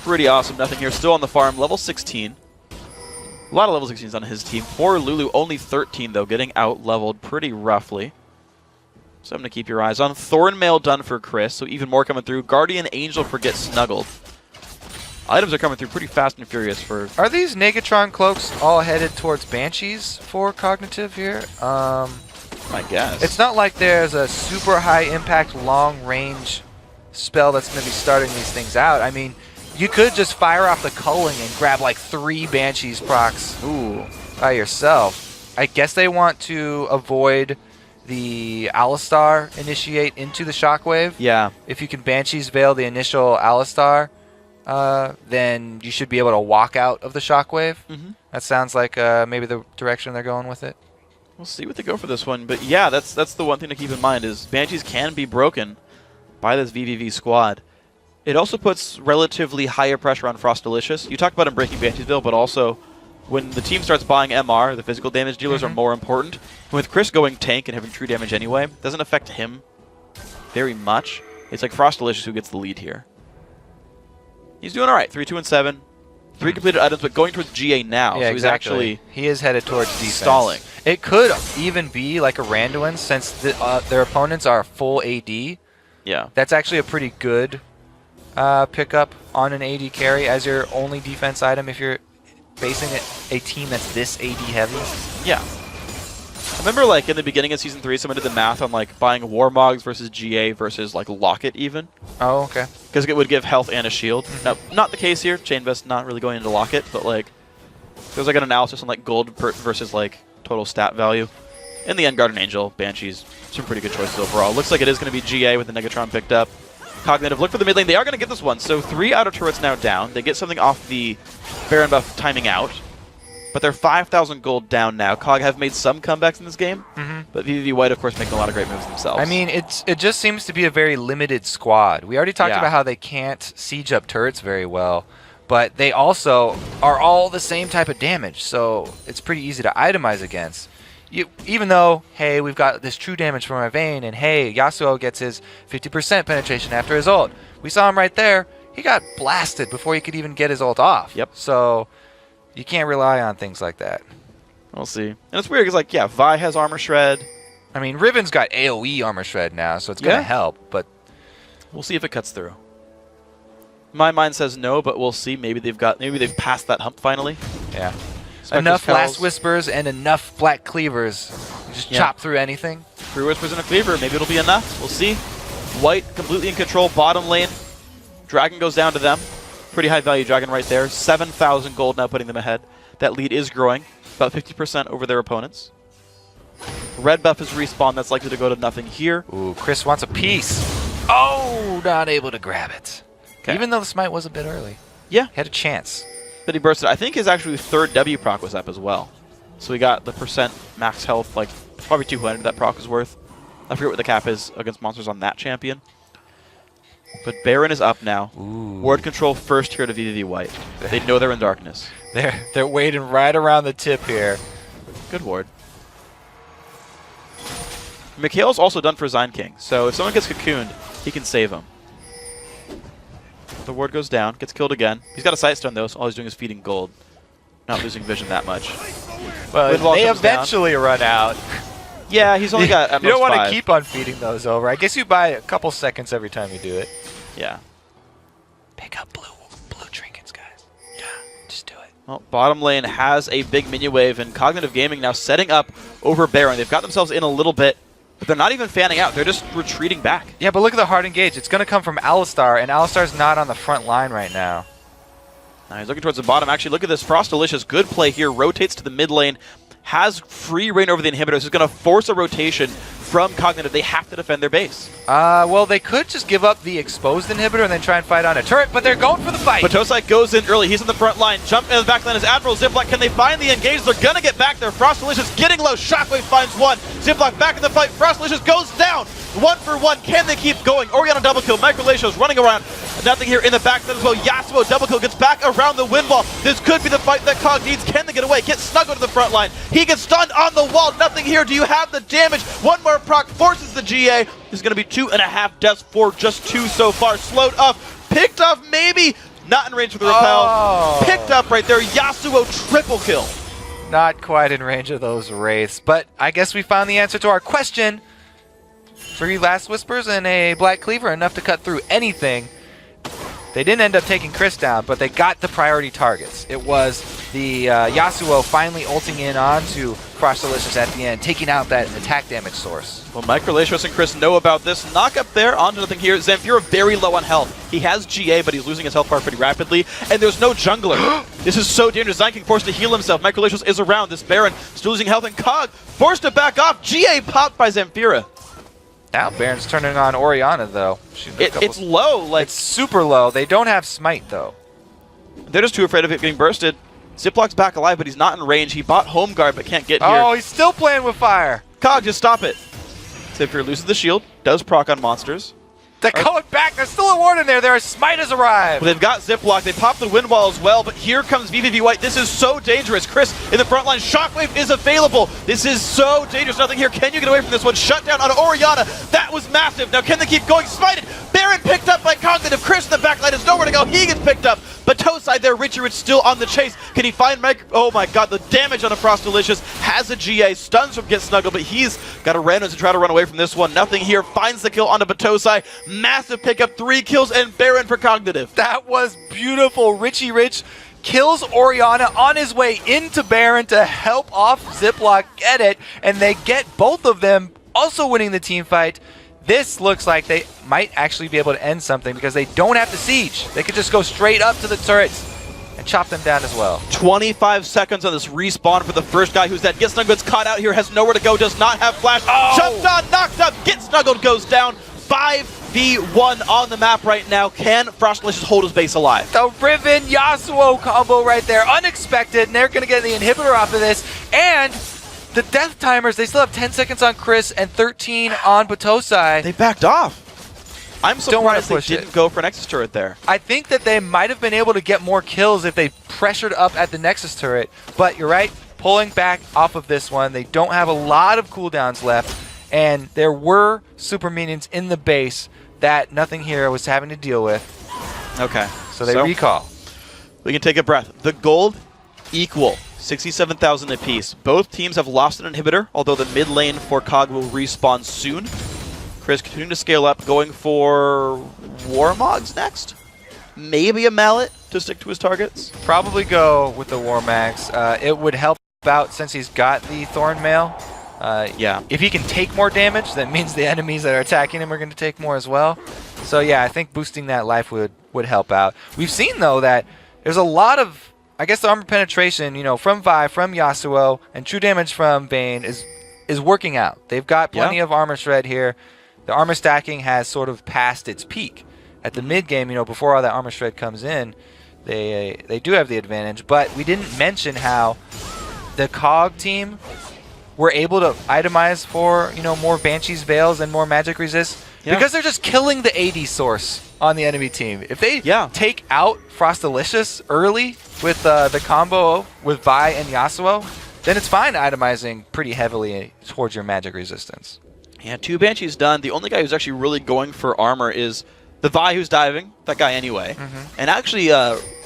Pretty awesome. Nothing here. Still on the farm. Level 16. A lot of level 16s on his team. Poor Lulu, only 13, though, getting out-leveled pretty roughly. Something to keep your eyes on. Thornmail done for Chris, so even more coming through. Guardian Angel for Get Snuggled. Items are coming through pretty fast and furious for... Are these Negatron cloaks all headed towards Banshees for Cognitive here? I guess. It's not like there's a super high impact long range spell that's going to be starting these things out. I mean, you could just fire off the culling and grab like 3 Banshees procs by yourself. I guess they want to avoid the Alistar initiate into the Shockwave. Yeah. If you can Banshees Veil the initial Alistar, then you should be able to walk out of the Shockwave. That sounds like maybe the direction they're going with it. We'll see what they go for this one. But yeah, that's the one thing to keep in mind is Banshees can be broken by this vVv squad. It also puts relatively higher pressure on Frostalicious. You talked about him breaking Banshees Veil, but also when the team starts buying MR, the physical damage dealers are more important. With Chris going tank and having true damage anyway, it doesn't affect him very much. It's like Frostalicious who gets the lead here. He's doing all right. 3, 2, and 7. 3 completed items, but going towards GA now. Yeah, so he's actually he is headed towards defense. Stalling. It could even be like a Randuin since their opponents are full AD. Yeah. That's actually a pretty good pickup on an AD carry as your only defense item if you're facing a team that's this AD heavy. Yeah. I remember like in the beginning of Season 3, someone did the math on like buying Warmogs versus GA versus like Locket even. Oh, okay. Because it would give health and a shield. Now, not the case here. Chain Vest not really going into Locket, but like there's like an analysis on like gold versus like total stat value. In the end, Guardian Angel, Banshees, some pretty good choices overall. Looks like it is going to be GA with the Negatron picked up. Cognitive, look for the mid lane. They are going to get this one. So 3 outer turrets now down. They get something off the Baron buff timing out. But they're 5,000 gold down now. Cog have made some comebacks in this game, but vVv White, of course, making a lot of great moves themselves. I mean, it just seems to be a very limited squad. We already talked about how they can't siege up turrets very well, but they also are all the same type of damage, so it's pretty easy to itemize against. Even though, hey, we've got this true damage from our Vayne, and hey, Yasuo gets his 50% penetration after his ult. We saw him right there. He got blasted before he could even get his ult off. Yep. So you can't rely on things like that. We'll see. And it's weird because, like, yeah, Vi has Armor Shred. I mean, Riven's got AoE Armor Shred now, so it's going to help, but we'll see if it cuts through. My mind says no, but we'll see. Maybe they've passed that hump finally. Yeah. Spectre's Enough Fells. Last Whispers and enough Black Cleavers. You just chop through anything. 3 Whispers and a Cleaver. Maybe it'll be enough. We'll see. White completely in control. Bottom lane. Dragon goes down to them. Pretty high value Dragon right there. 7,000 gold now putting them ahead. That lead is growing. About 50% over their opponents. Red buff is respawn. That's likely to go to nothing here. Ooh, Chris wants a piece. Oh, not able to grab it. Okay. Even though the smite was a bit early. Yeah. He had a chance. But he bursted. I think his actually 3rd W proc was up as well. So we got the percent max health, like probably 200 that proc is worth. I forget what the cap is against monsters on that champion. But Baron is up now. Ooh. Ward control first here to vVv White. They know they're in darkness. They're waiting right around the tip here. Good ward. Mikhail's also done for Zine King, so if someone gets cocooned, he can save him. The ward goes down, gets killed again. He's got a sight stone though, so all he's doing is feeding gold. Not losing vision that much. Well, Windwall they comes eventually run out. Yeah, he's only got at You don't most want 5. to keep on feeding those over. I guess you buy a couple seconds every time you do it. Yeah. Pick up blue trinkets, guys. Yeah, just do it. Well, bottom lane has a big minion wave, and Cognitive Gaming now setting up over Baron. They've got themselves in a little bit, but they're not even fanning out. They're just retreating back. Yeah, but look at the hard engage. It's going to come from Alistar, and Alistar's not on the front line right now. Now he's looking towards the bottom. Actually, look at this. Frostalicious, good play here. Rotates to the mid lane. has free reign over the inhibitors. Is going to force a rotation from Cognitive. They have to defend their base. Well, they could just give up the exposed inhibitor and then try and fight on a turret, but they're going for the fight. Batosai goes in early. He's in the front line. Jump in the back line is Admiral. Ziploc, can they find the engage? They're going to get back there. Frostalicious getting low. Shockwave finds one. Ziploc back in the fight. Frostalicious goes down. 1 for 1. Can they keep going? Oriana double kill. Microlatios running around. Nothing here in the back as well. Yasuo double kill gets back around the wind wall. This could be the fight that Cog needs. Can they get away? Get snuggled to the front line. He gets stunned on the wall. Nothing here. Do you have the damage? One more proc forces the GA. There's going to be 2.5 deaths for just 2 so far. Slowed up. Picked up maybe. Not in range for the repel. Oh. Picked up right there. Yasuo triple kill. Not quite in range of those wraiths, but I guess we found the answer to our question. 3 Last Whispers and a Black Cleaver, enough to cut through anything. They didn't end up taking Chris down, but they got the priority targets. It was the Yasuo finally ulting in onto Frostalicious at the end, taking out that attack damage source. Well, Microlatios and Chris know about this. Knock up there, onto nothing here. Zamfira very low on health. He has GA, but he's losing his health bar pretty rapidly. And there's no jungler. This is so dangerous. Zion King forced to heal himself. Microlatios is around. This Baron still losing health, and Cog forced to back off. GA popped by Zamfira. Now Baron's turning on Oriana, though. It's low. Like, it's super low. They don't have Smite, though. they're just too afraid of it getting bursted. Ziploc's back alive, but he's not in range. He bought Home Guard, but can't get here. Oh, he's still playing with fire. Cog, just stop it. Zamfira loses the shield, does proc on monsters. They're going back. There's still a ward in there. Their Smite has arrived. Well, they've got Ziploc. They popped the wind wall as well, but here comes vVv White. This is so dangerous. Chris in the front line. Shockwave is available. This is so dangerous. Nothing here. Can you get away from this one? Shut down on Oriana. That was massive. Now, can they keep going? Smited. Baron picked up by Cognitive. Chris in the back line has nowhere to go. He gets picked up. But Tosai there. Richie Rich still on the chase. Can he find Mike? Oh my god, the damage on a Frostalicious. Has a GA. Stuns from Get Snuggled, but he's got a random to try to run away from this one. Nothing here. Finds the kill onto Batosai. Massive pickup. 3 kills and Baron for Cognitive. That was beautiful. Richie Rich kills Oriana on his way into Baron to help off Ziploc get it, and they get both of them also winning the team fight. This looks like they might actually be able to end something because they don't have to siege. They could just go straight up to the turrets and chop them down as well. 25 seconds on this respawn for the first guy who's dead. Get Snuggled caught out here, has nowhere to go, does not have flash. Oh. Jumped on, knocked up, Get Snuggled goes down. 5v1 on the map right now. Can Frostalicious hold his base alive? The Riven Yasuo combo right there, unexpected, and they're going to get the inhibitor off of this. And the death timers, they still have 10 seconds on Chris and 13 on Batosai. They backed off. I'm surprised they push didn't it. go for Nexus turret there. I think that they might have been able to get more kills if they pressured up at the Nexus turret, but you're right, pulling back off of this one. They don't have a lot of cooldowns left, and there were super minions in the base that nothing here was having to deal with. Okay. So they recall. We can take a breath. The gold equal. 67,000 apiece. Both teams have lost an inhibitor, although the mid lane for Cog will respawn soon. Chris continuing to scale up, going for Warmogs next. Maybe a Mallet to stick to his targets. Probably go with the Warmags. It would help out since he's got the Thorn Mail. Yeah. If he can take more damage, that means the enemies that are attacking him are going to take more as well. So yeah, I think boosting that life would help out. We've seen though that there's a lot of, I guess, the armor penetration, you know, from Vi, from Yasuo, and true damage from Bane is working out. They've got plenty of armor shred here. The armor stacking has sort of passed its peak. At the mid game, you know, before all that armor shred comes in, they do have the advantage. But we didn't mention how the COG team were able to itemize for, you know, more Banshee's Veils and more magic resist because they're just killing the AD source on the enemy team. If they take out Frostalicious early with the combo with Vi and Yasuo, then it's fine itemizing pretty heavily towards your magic resistance. Yeah, 2 Banshees done. The only guy who's actually really going for armor is the Vi who's diving, that guy anyway. And actually,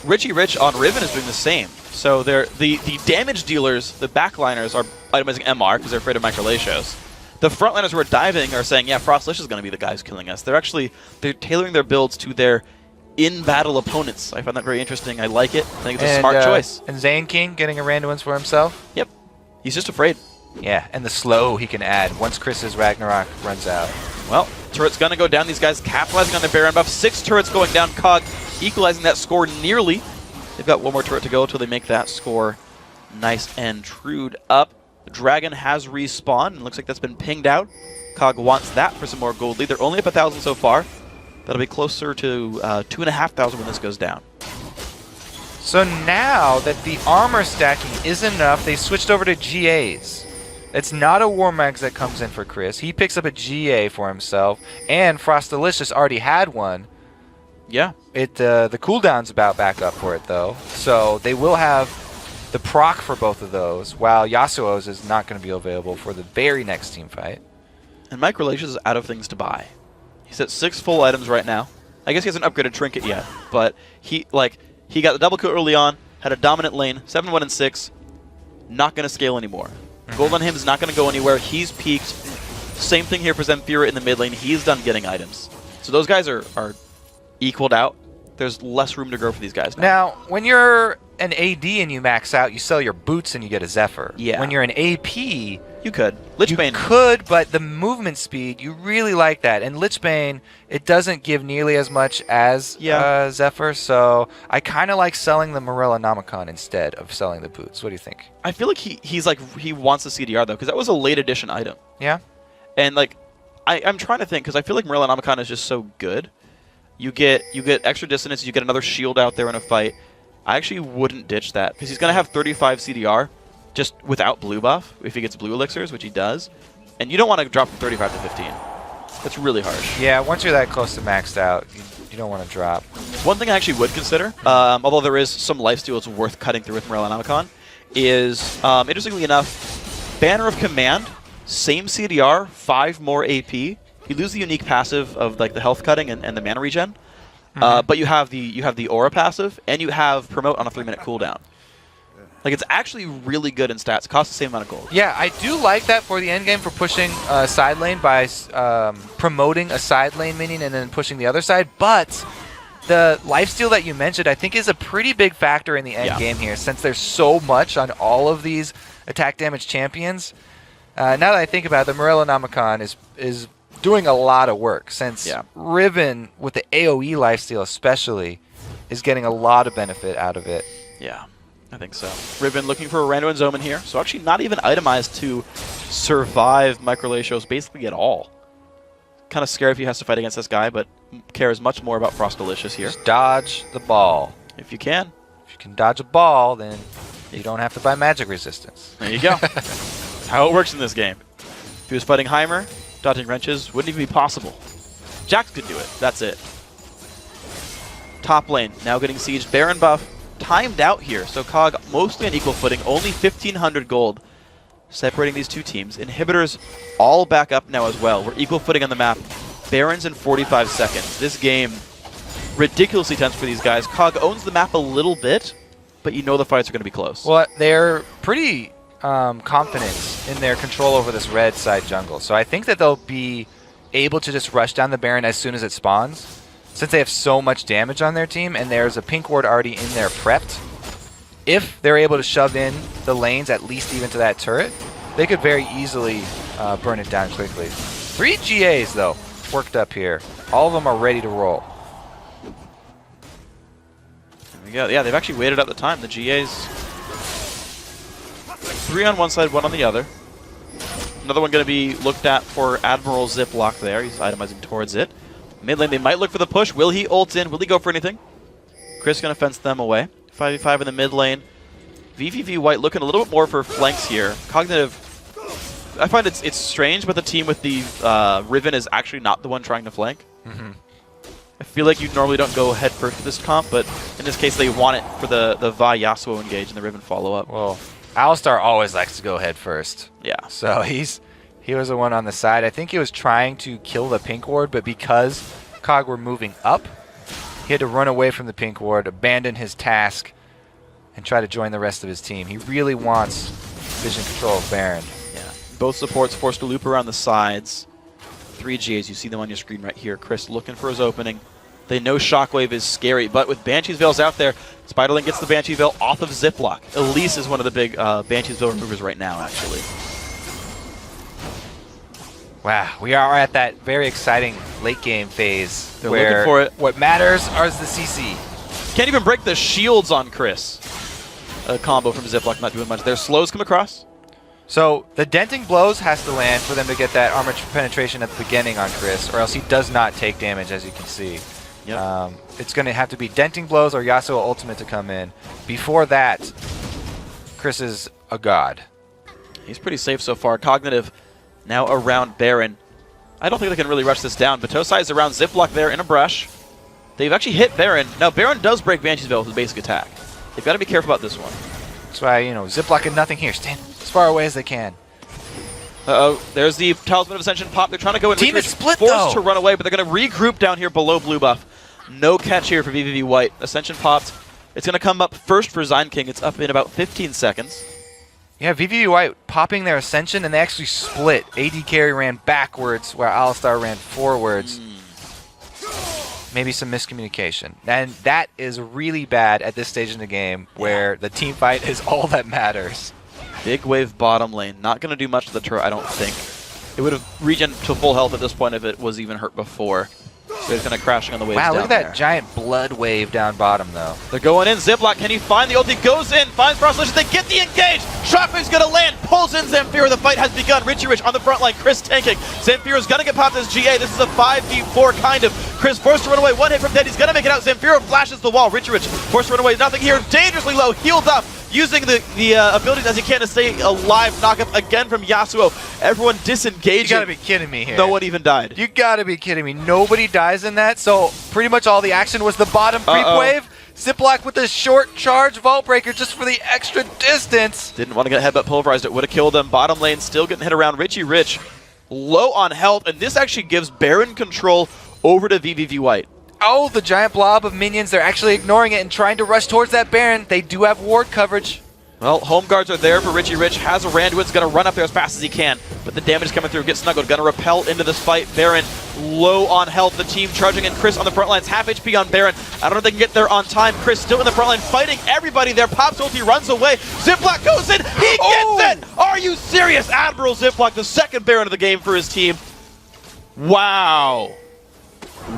Richie Rich on Riven is doing the same. So they're the damage dealers, the backliners, are itemizing MR because they're afraid of Microlatios. The frontliners who are diving are saying, yeah, Frostalicious is going to be the guy who's killing us. They're tailoring their builds to their in-battle opponents. I find that very interesting. I like it. I think it's a smart choice. And Zion King getting a random ones for himself. Yep. He's just afraid. Yeah, and the slow he can add once Chris's Ragnarok runs out. Well, turret's going to go down. These guys capitalizing on their Baron buff. 6 turrets going down. COG equalizing that score nearly. They've got 1 more turret to go until they make that score nice and trued up. The Dragon has respawned, and looks like that's been pinged out. Cog wants that for some more gold lead. They're only up 1,000 so far. That'll be closer to 2,500 when this goes down. So now that the armor stacking isn't enough, they switched over to GAs. It's not a War Mags that comes in for Chris. He picks up a GA for himself, and Frostalicious already had one. Yeah. The cooldown's about back up for it, though. So they will have the proc for both of those, while Yasuo's is not going to be available for the very next team fight. And Mike Relations is out of things to buy. He's at 6 full items right now. I guess he hasn't upgraded Trinket yet, but he got the double kill early on, had a dominant lane, 7-1 and 6, not going to scale anymore. Gold on him is not going to go anywhere. He's peaked. Same thing here for Zemfira in the mid lane. He's done getting items. So those guys are equaled out. There's less room to grow for these guys now. Now, when you're an AD and you max out, you sell your boots and you get a Zephyr. Yeah. When you're an AP, you could. Lichbane. You could, but the movement speed, you really like that. And Lichbane, it doesn't give nearly as much as Zephyr, so I kind of like selling the Morella Nomicon instead of selling the boots. What do you think? I feel like he wants the CDR though, because that was a late edition item. Yeah. And like, I'm trying to think, because I feel like Morella Nomicon is just so good. You get extra dissonance, you get another shield out there in a fight. I actually wouldn't ditch that, because he's going to have 35 CDR just without blue buff if he gets blue elixirs, which he does. And you don't want to drop from 35 to 15. That's really harsh. Yeah, once you're that close to maxed out, you don't want to drop. One thing I actually would consider, although there is some lifesteal it's worth cutting through with Morella Nomicon, is, interestingly enough, Banner of Command, same CDR, 5 more AP. You lose the unique passive of like the health cutting and the mana regen, but you have the aura passive, and you have promote on a 3-minute cooldown. Like, it's actually really good in stats. It costs the same amount of gold. Yeah, I do like that for the end game for pushing side lane by promoting a side lane minion and then pushing the other side. But the lifesteal that you mentioned, I think, is a pretty big factor in the end game here, since there's so much on all of these attack damage champions. Now that I think about it, the Morella Nomicon is doing a lot of work, since Riven, with the AoE lifesteal especially, is getting a lot of benefit out of it. Yeah. I think so. Riven looking for a Rando and Zoman here, so actually not even itemized to survive Microlatios basically at all. Kind of scared if he has to fight against this guy, but cares much more about Frostalicious here. Just dodge the ball. If you can. If you can dodge a ball, then you don't have to buy magic resistance. There you go. That's how it works in this game. If he was fighting Heimer, dodging wrenches wouldn't even be possible. Jax could do it. That's it. Top lane, now getting sieged. Baron buff. Timed out here, so Cog mostly on equal footing, only 1,500 gold separating these two teams. Inhibitors all back up now as well. We're equal footing on the map. Barons in 45 seconds. This game, ridiculously tense for these guys. Cog owns the map a little bit, but you know the fights are going to be close. Well, they're pretty confident in their control over this red side jungle, so I think that they'll be able to just rush down the Baron as soon as it spawns. Since they have so much damage on their team, and there's a pink ward already in there prepped, if they're able to shove in the lanes, at least even to that turret, they could very easily burn it down quickly. 3 GAs, though, worked up here. All of them are ready to roll. There we go. Yeah, they've actually waited out the time. The GAs, 3 on one side, 1 on the other. Another one going to be looked at for Admiral Ziplock there. He's itemizing towards it. Mid lane, they might look for the push. Will he ult in? Will he go for anything? Chris going to fence them away. 5v5 in the mid lane. vVv White looking a little bit more for flanks here. Cognitive, I find it's strange, but the team with the Riven is actually not the one trying to flank. I feel like you normally don't go head first for this comp, but in this case they want it for the Vi Yasuo engage and the Riven follow up. Well, Alistar always likes to go head first. Yeah. So he was the one on the side. I think he was trying to kill the pink ward, but because Cog were moving up, he had to run away from the pink ward, abandon his task, and try to join the rest of his team. He really wants vision control of Baron. Yeah. Both supports forced to loop around the sides. 3 Gs, you see them on your screen right here. Chris looking for his opening. They know Shockwave is scary, but with Banshee's Veils out there, Spiderling gets the Banshee Veil off of Ziplock. Elise is one of the big Banshee's Veil removers right now, actually. Wow, we are at that very exciting late game phase. They're where looking for it. What matters is the CC. Can't even break the shields on Chris. A combo from Ziplock not doing much. Their slows come across. So the denting blows has to land for them to get that armor penetration at the beginning on Chris, or else he does not take damage, as you can see. Yep. It's going to have to be denting blows or Yasuo ultimate to come in. Before that, Chris is a god. He's pretty safe so far. Cognitive now around Baron. I don't think they can really rush this down. Batosai is around Ziploc there in a brush. They've actually hit Baron. Now, Baron does break Banshee's Veil with his basic attack. They've got to be careful about this one. That's why, you know, Ziploc and nothing here. Stand as far away as they can. Uh-oh. There's the Talisman of Ascension pop. They're trying to go in. Team is split, forced though. to run away, but they're going to regroup down here below blue buff. No catch here for vVv White. Ascension popped. It's going to come up first for Zine King. It's up in about 15 seconds. Yeah, vVv White popping their Ascension, and they actually split. AD carry ran backwards, while Alistar ran forwards. Maybe some miscommunication. And that is really bad at this stage in the game, where the team fight is all that matters. Big wave bottom lane. Not going to do much to the turret, I don't think. It would have regen to full health at this point if it was even hurt before. So it's kind of crashing on the waves Wow, down look at that there. giant blood wave down bottom, though. They're going in. Ziploc, can he find the ulti? Goes in, finds Frostlish. They get the engage. Shockwave's going to land. Pulls in Zamfira. The fight has begun. Richie Rich on the front line. Chris tanking. Zamfira's going to get popped as GA. This is a 5v4 kind of. Chris forced to run away. One hit from dead. He's going to make it out. Zamfira flashes the wall. Richie Rich forced to run away. Nothing here. Dangerously low. Healed up. Using the abilities as he can to stay alive. Knock up again from Yasuo. Everyone disengaging. You gotta be kidding me here. No one even died. You gotta be kidding me. Nobody dies in that, so pretty much all the action was the bottom creep wave. Ziploc with a short charge Vault Breaker just for the extra distance. Didn't want to get headbutt pulverized. It would have killed them. Bottom lane still getting hit around. Richie Rich low on health, and this actually gives Baron control over to vVv White. Oh, the giant blob of minions. They're actually ignoring it and trying to rush towards that Baron. They do have ward coverage. Well, home guards are there for Richie Rich. Has a Randuin's going to run up there as fast as he can, but the damage is coming through. Gets snuggled. Going to repel into this fight. Baron low on health. The team charging in. Chris on the front lines. Half HP on Baron. I don't know if they can get there on time. Chris still in the front line fighting everybody there. Pops ulti, runs away. Ziploc goes in. He gets it! Are you serious? Admiral Ziploc, the second Baron of the game for his team. Wow.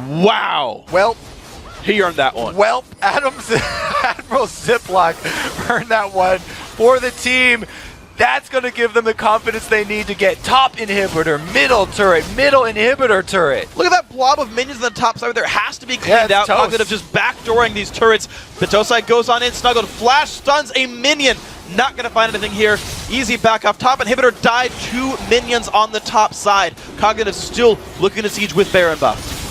Wow. Well, he earned that one. Admiral Ziploc earned that one for the team. That's going to give them the confidence they need to get top inhibitor, middle turret, middle inhibitor turret. Look at that blob of minions on the top side. There has to be cleaned out. toast. Cognitive just backdooring these turrets. Batosai goes on in, snuggled. Flash stuns a minion. Not going to find anything here. Easy back off. Top inhibitor died. 2 minions on the top side. Cognitive still looking to siege with Baron buff.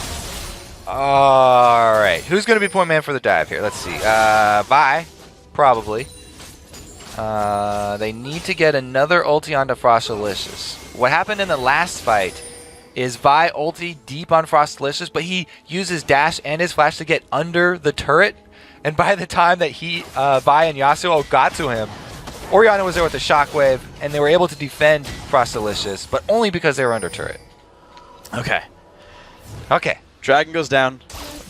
All right, who's going to be point man for the dive here? Let's see. Vi, probably. They need to get another ulti onto Frostalicious. What happened in the last fight is Vi ulti deep on Frostalicious, but he uses dash and his flash to get under the turret. And by the time that Vi and Yasuo got to him, Orianna was there with the shockwave, and they were able to defend Frostalicious, but only because they were under turret. Okay. Okay. Dragon goes down.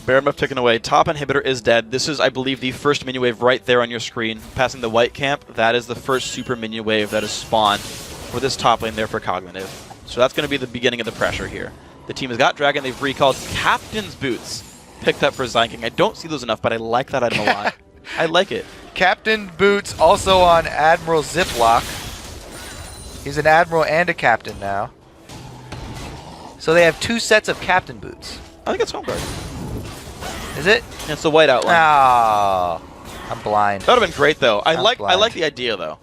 Baron buff taken away. Top inhibitor is dead. This is, I believe, the first minion wave right there on your screen. Passing the white camp, that is the first super minion wave that is spawned for this top lane there for Cognitive. So that's going to be the beginning of the pressure here. The team has got Dragon. They've recalled Captain's Boots. Picked up for Zine King. I don't see those enough, but I like that item a lot. I like it. Captain Boots also on Admiral Ziploc. He's an Admiral and a Captain now. So they have 2 sets of Captain Boots. I think it's home guard. Is it? It's the white outline. Oh, I'm blind. That would have been great, though. I like blind. the idea, though.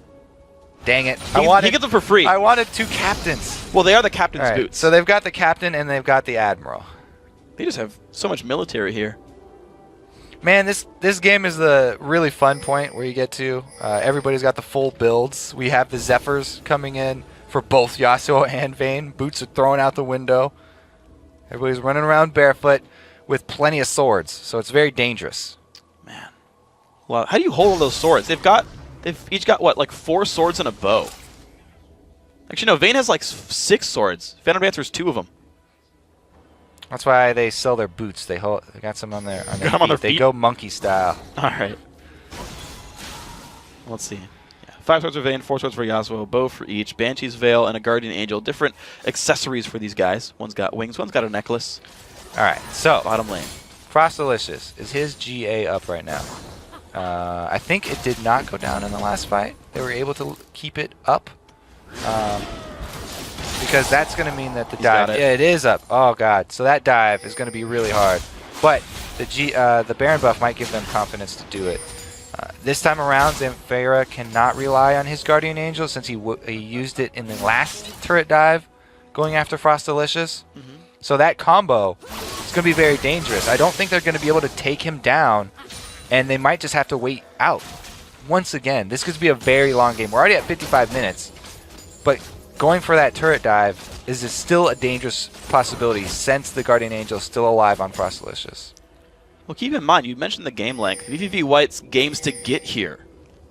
Dang it. He gets them for free. I wanted 2 captains. Well, they are the Captain's All right, Boots. so they've got the Captain and they've got the Admiral. They just have so much military here. Man, this game is the really fun point where you get to. Everybody's got the full builds. We have the Zephyrs coming in for both Yasuo and Vayne. Boots are thrown out the window. Everybody's running around barefoot with plenty of swords, so it's very dangerous. Man. Well, how do you hold all those swords? They've each got, what, like 4 swords and a bow? Actually, no, Vayne has like 6 swords. Phantom Dancer's 2 of them. That's why they sell their boots. They got some on their feet. On their They feet? go monkey style. All right. Let's see. Yeah, 5 swords for Vayne, 4 swords for Yasuo, bow for each, Banshee's Veil, and a Guardian Angel. Different accessories for these guys. One's got wings, one's got a necklace. All right, so Bottom lane. Frostalicious, is his GA up right now? I think it did not go down in the last fight. They were able to keep it up. because that's going to mean that the He's got dive... it. Yeah, it is up. Oh, God. So that dive is going to be really hard. But the Baron buff might give them confidence to do it. This time around, Zamfira cannot rely on his Guardian Angel since he used it in the last turret dive going after Frostalicious. So that combo is going to be very dangerous. I don't think they're going to be able to take him down, and they might just have to wait out. Once again, this could be a very long game. We're already at 55 minutes, but going for that turret dive is still a dangerous possibility since the Guardian Angel is still alive on Frostalicious. Well, keep in mind, you mentioned the game length. vVv White's games to get here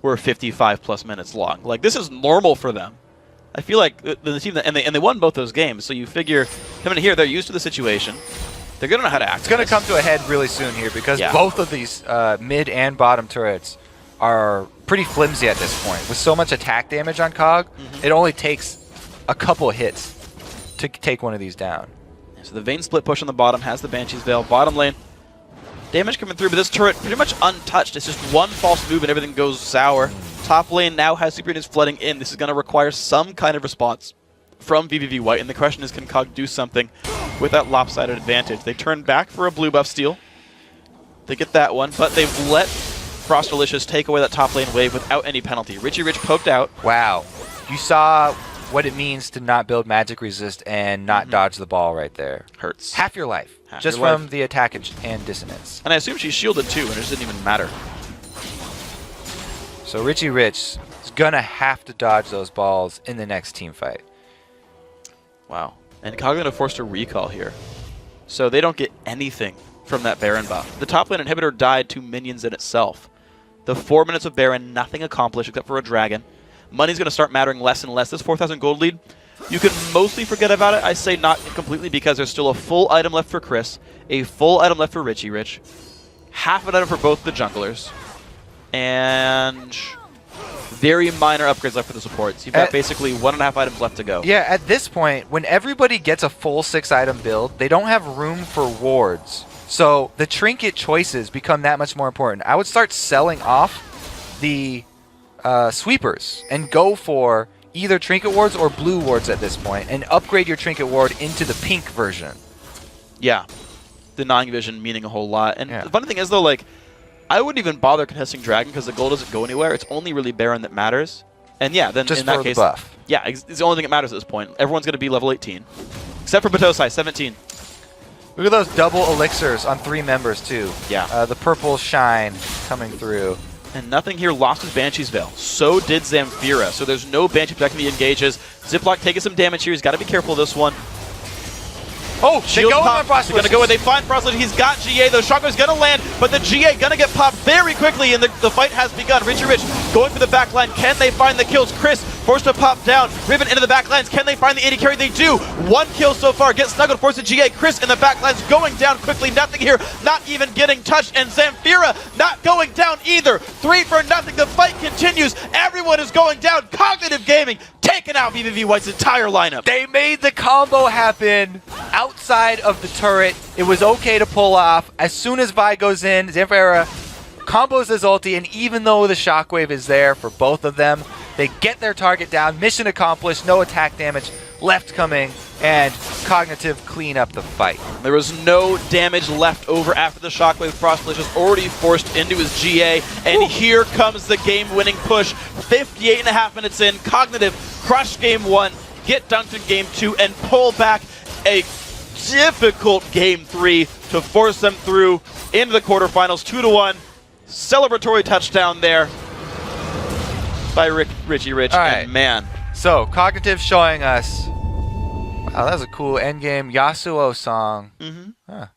were 55+ minutes long. Like, this is normal for them. I feel like the team and they won both those games. So you figure coming in here, they're used to the situation. They're gonna know how to act. It's gonna come to a head really soon here because both of these mid and bottom turrets are pretty flimsy at this point. With so much attack damage on Cog, it only takes a couple hits to take one of these down. So the Vayne split push on the bottom has the Banshee's Veil. Bottom lane, damage coming through, but this turret pretty much untouched. It's just one false move and everything goes sour. Top lane now has super units flooding in. This is going to require some kind of response from vVv White, and the question is, can Cog do something with that lopsided advantage? They turn back for a blue buff steal. They get that one, but they've let Frostalicious take away that top lane wave without any penalty. Richie Rich poked out. Wow. You saw what it means to not build magic resist and not dodge the ball right there. Hurts. Half your life. Half just your from life. the attack and dissonance. And I assume she's shielded too, and it just didn't even matter. So Richie Rich is going to have to dodge those balls in the next team fight. Wow. And Cognitive forced a recall here. So they don't get anything from that Baron buff. The top lane inhibitor died to minions in itself. The 4 minutes of Baron, nothing accomplished except for a dragon. Money's going to start mattering less and less. This 4,000 gold lead, you can mostly forget about it. I say not completely because there's still a full item left for Chris, a full item left for Richie Rich, half an item for both the junglers, and very minor upgrades left for the supports. You've got basically 1.5 items left to go. Yeah, at this point, when everybody gets a full 6-item build, they don't have room for wards. So the trinket choices become that much more important. I would start selling off the sweepers and go for either trinket wards or blue wards at this point and upgrade your trinket ward into the pink version. Yeah. Denying vision meaning a whole lot. And the funny thing is, though, like, I wouldn't even bother contesting Dragon because the gold doesn't go anywhere. It's only really Baron that matters. And yeah, then just in that for case, the buff. Yeah, it's the only thing that matters at this point. Everyone's going to be level 18. Except for Batosai, 17. Look at those double elixirs on 3 members, too. Yeah. The purple shine coming through. And nothing here lost his Banshee's Veil. So did Zamfira. So there's no Banshee protecting the engages. Ziploc taking some damage here. He's got to be careful of this one. Oh, they go on They're going to go and they find Frostalicious. He's got GA. The Shockwave's going to land, but the GA going to get popped very quickly, and the fight has begun. Richie Rich going for the back line. Can they find the kills? Chris forced to pop down. Riven into the back lines. Can they find the AD carry? They do. 1 kill so far. Get snuggled, force the GA. Chris in the back lines going down quickly. Nothing here. Not even getting touched. And Zamfira not going down either. 3 for nothing. The fight continues. Everyone is going down. Cognitive Gaming taking out vVv White's entire lineup. They made the combo happen outside of the turret. It was okay to pull off. As soon as Vi goes in, Zamfira combos his ulti, and even though the shockwave is there for both of them, they get their target down. Mission accomplished. No attack damage left coming, and Cognitive clean up the fight. There was no damage left over after the shockwave. Frostalicious already forced into his GA, and here comes the game-winning push. 58.5 minutes in, Cognitive crush game 1, get dunked in game 2, and pull back a difficult game 3 to force them through into the quarterfinals. 2-1, celebratory touchdown there by Richie Rich. All right. And man, so Cognitive showing us. Wow, that was a cool endgame Yasuo song. Huh.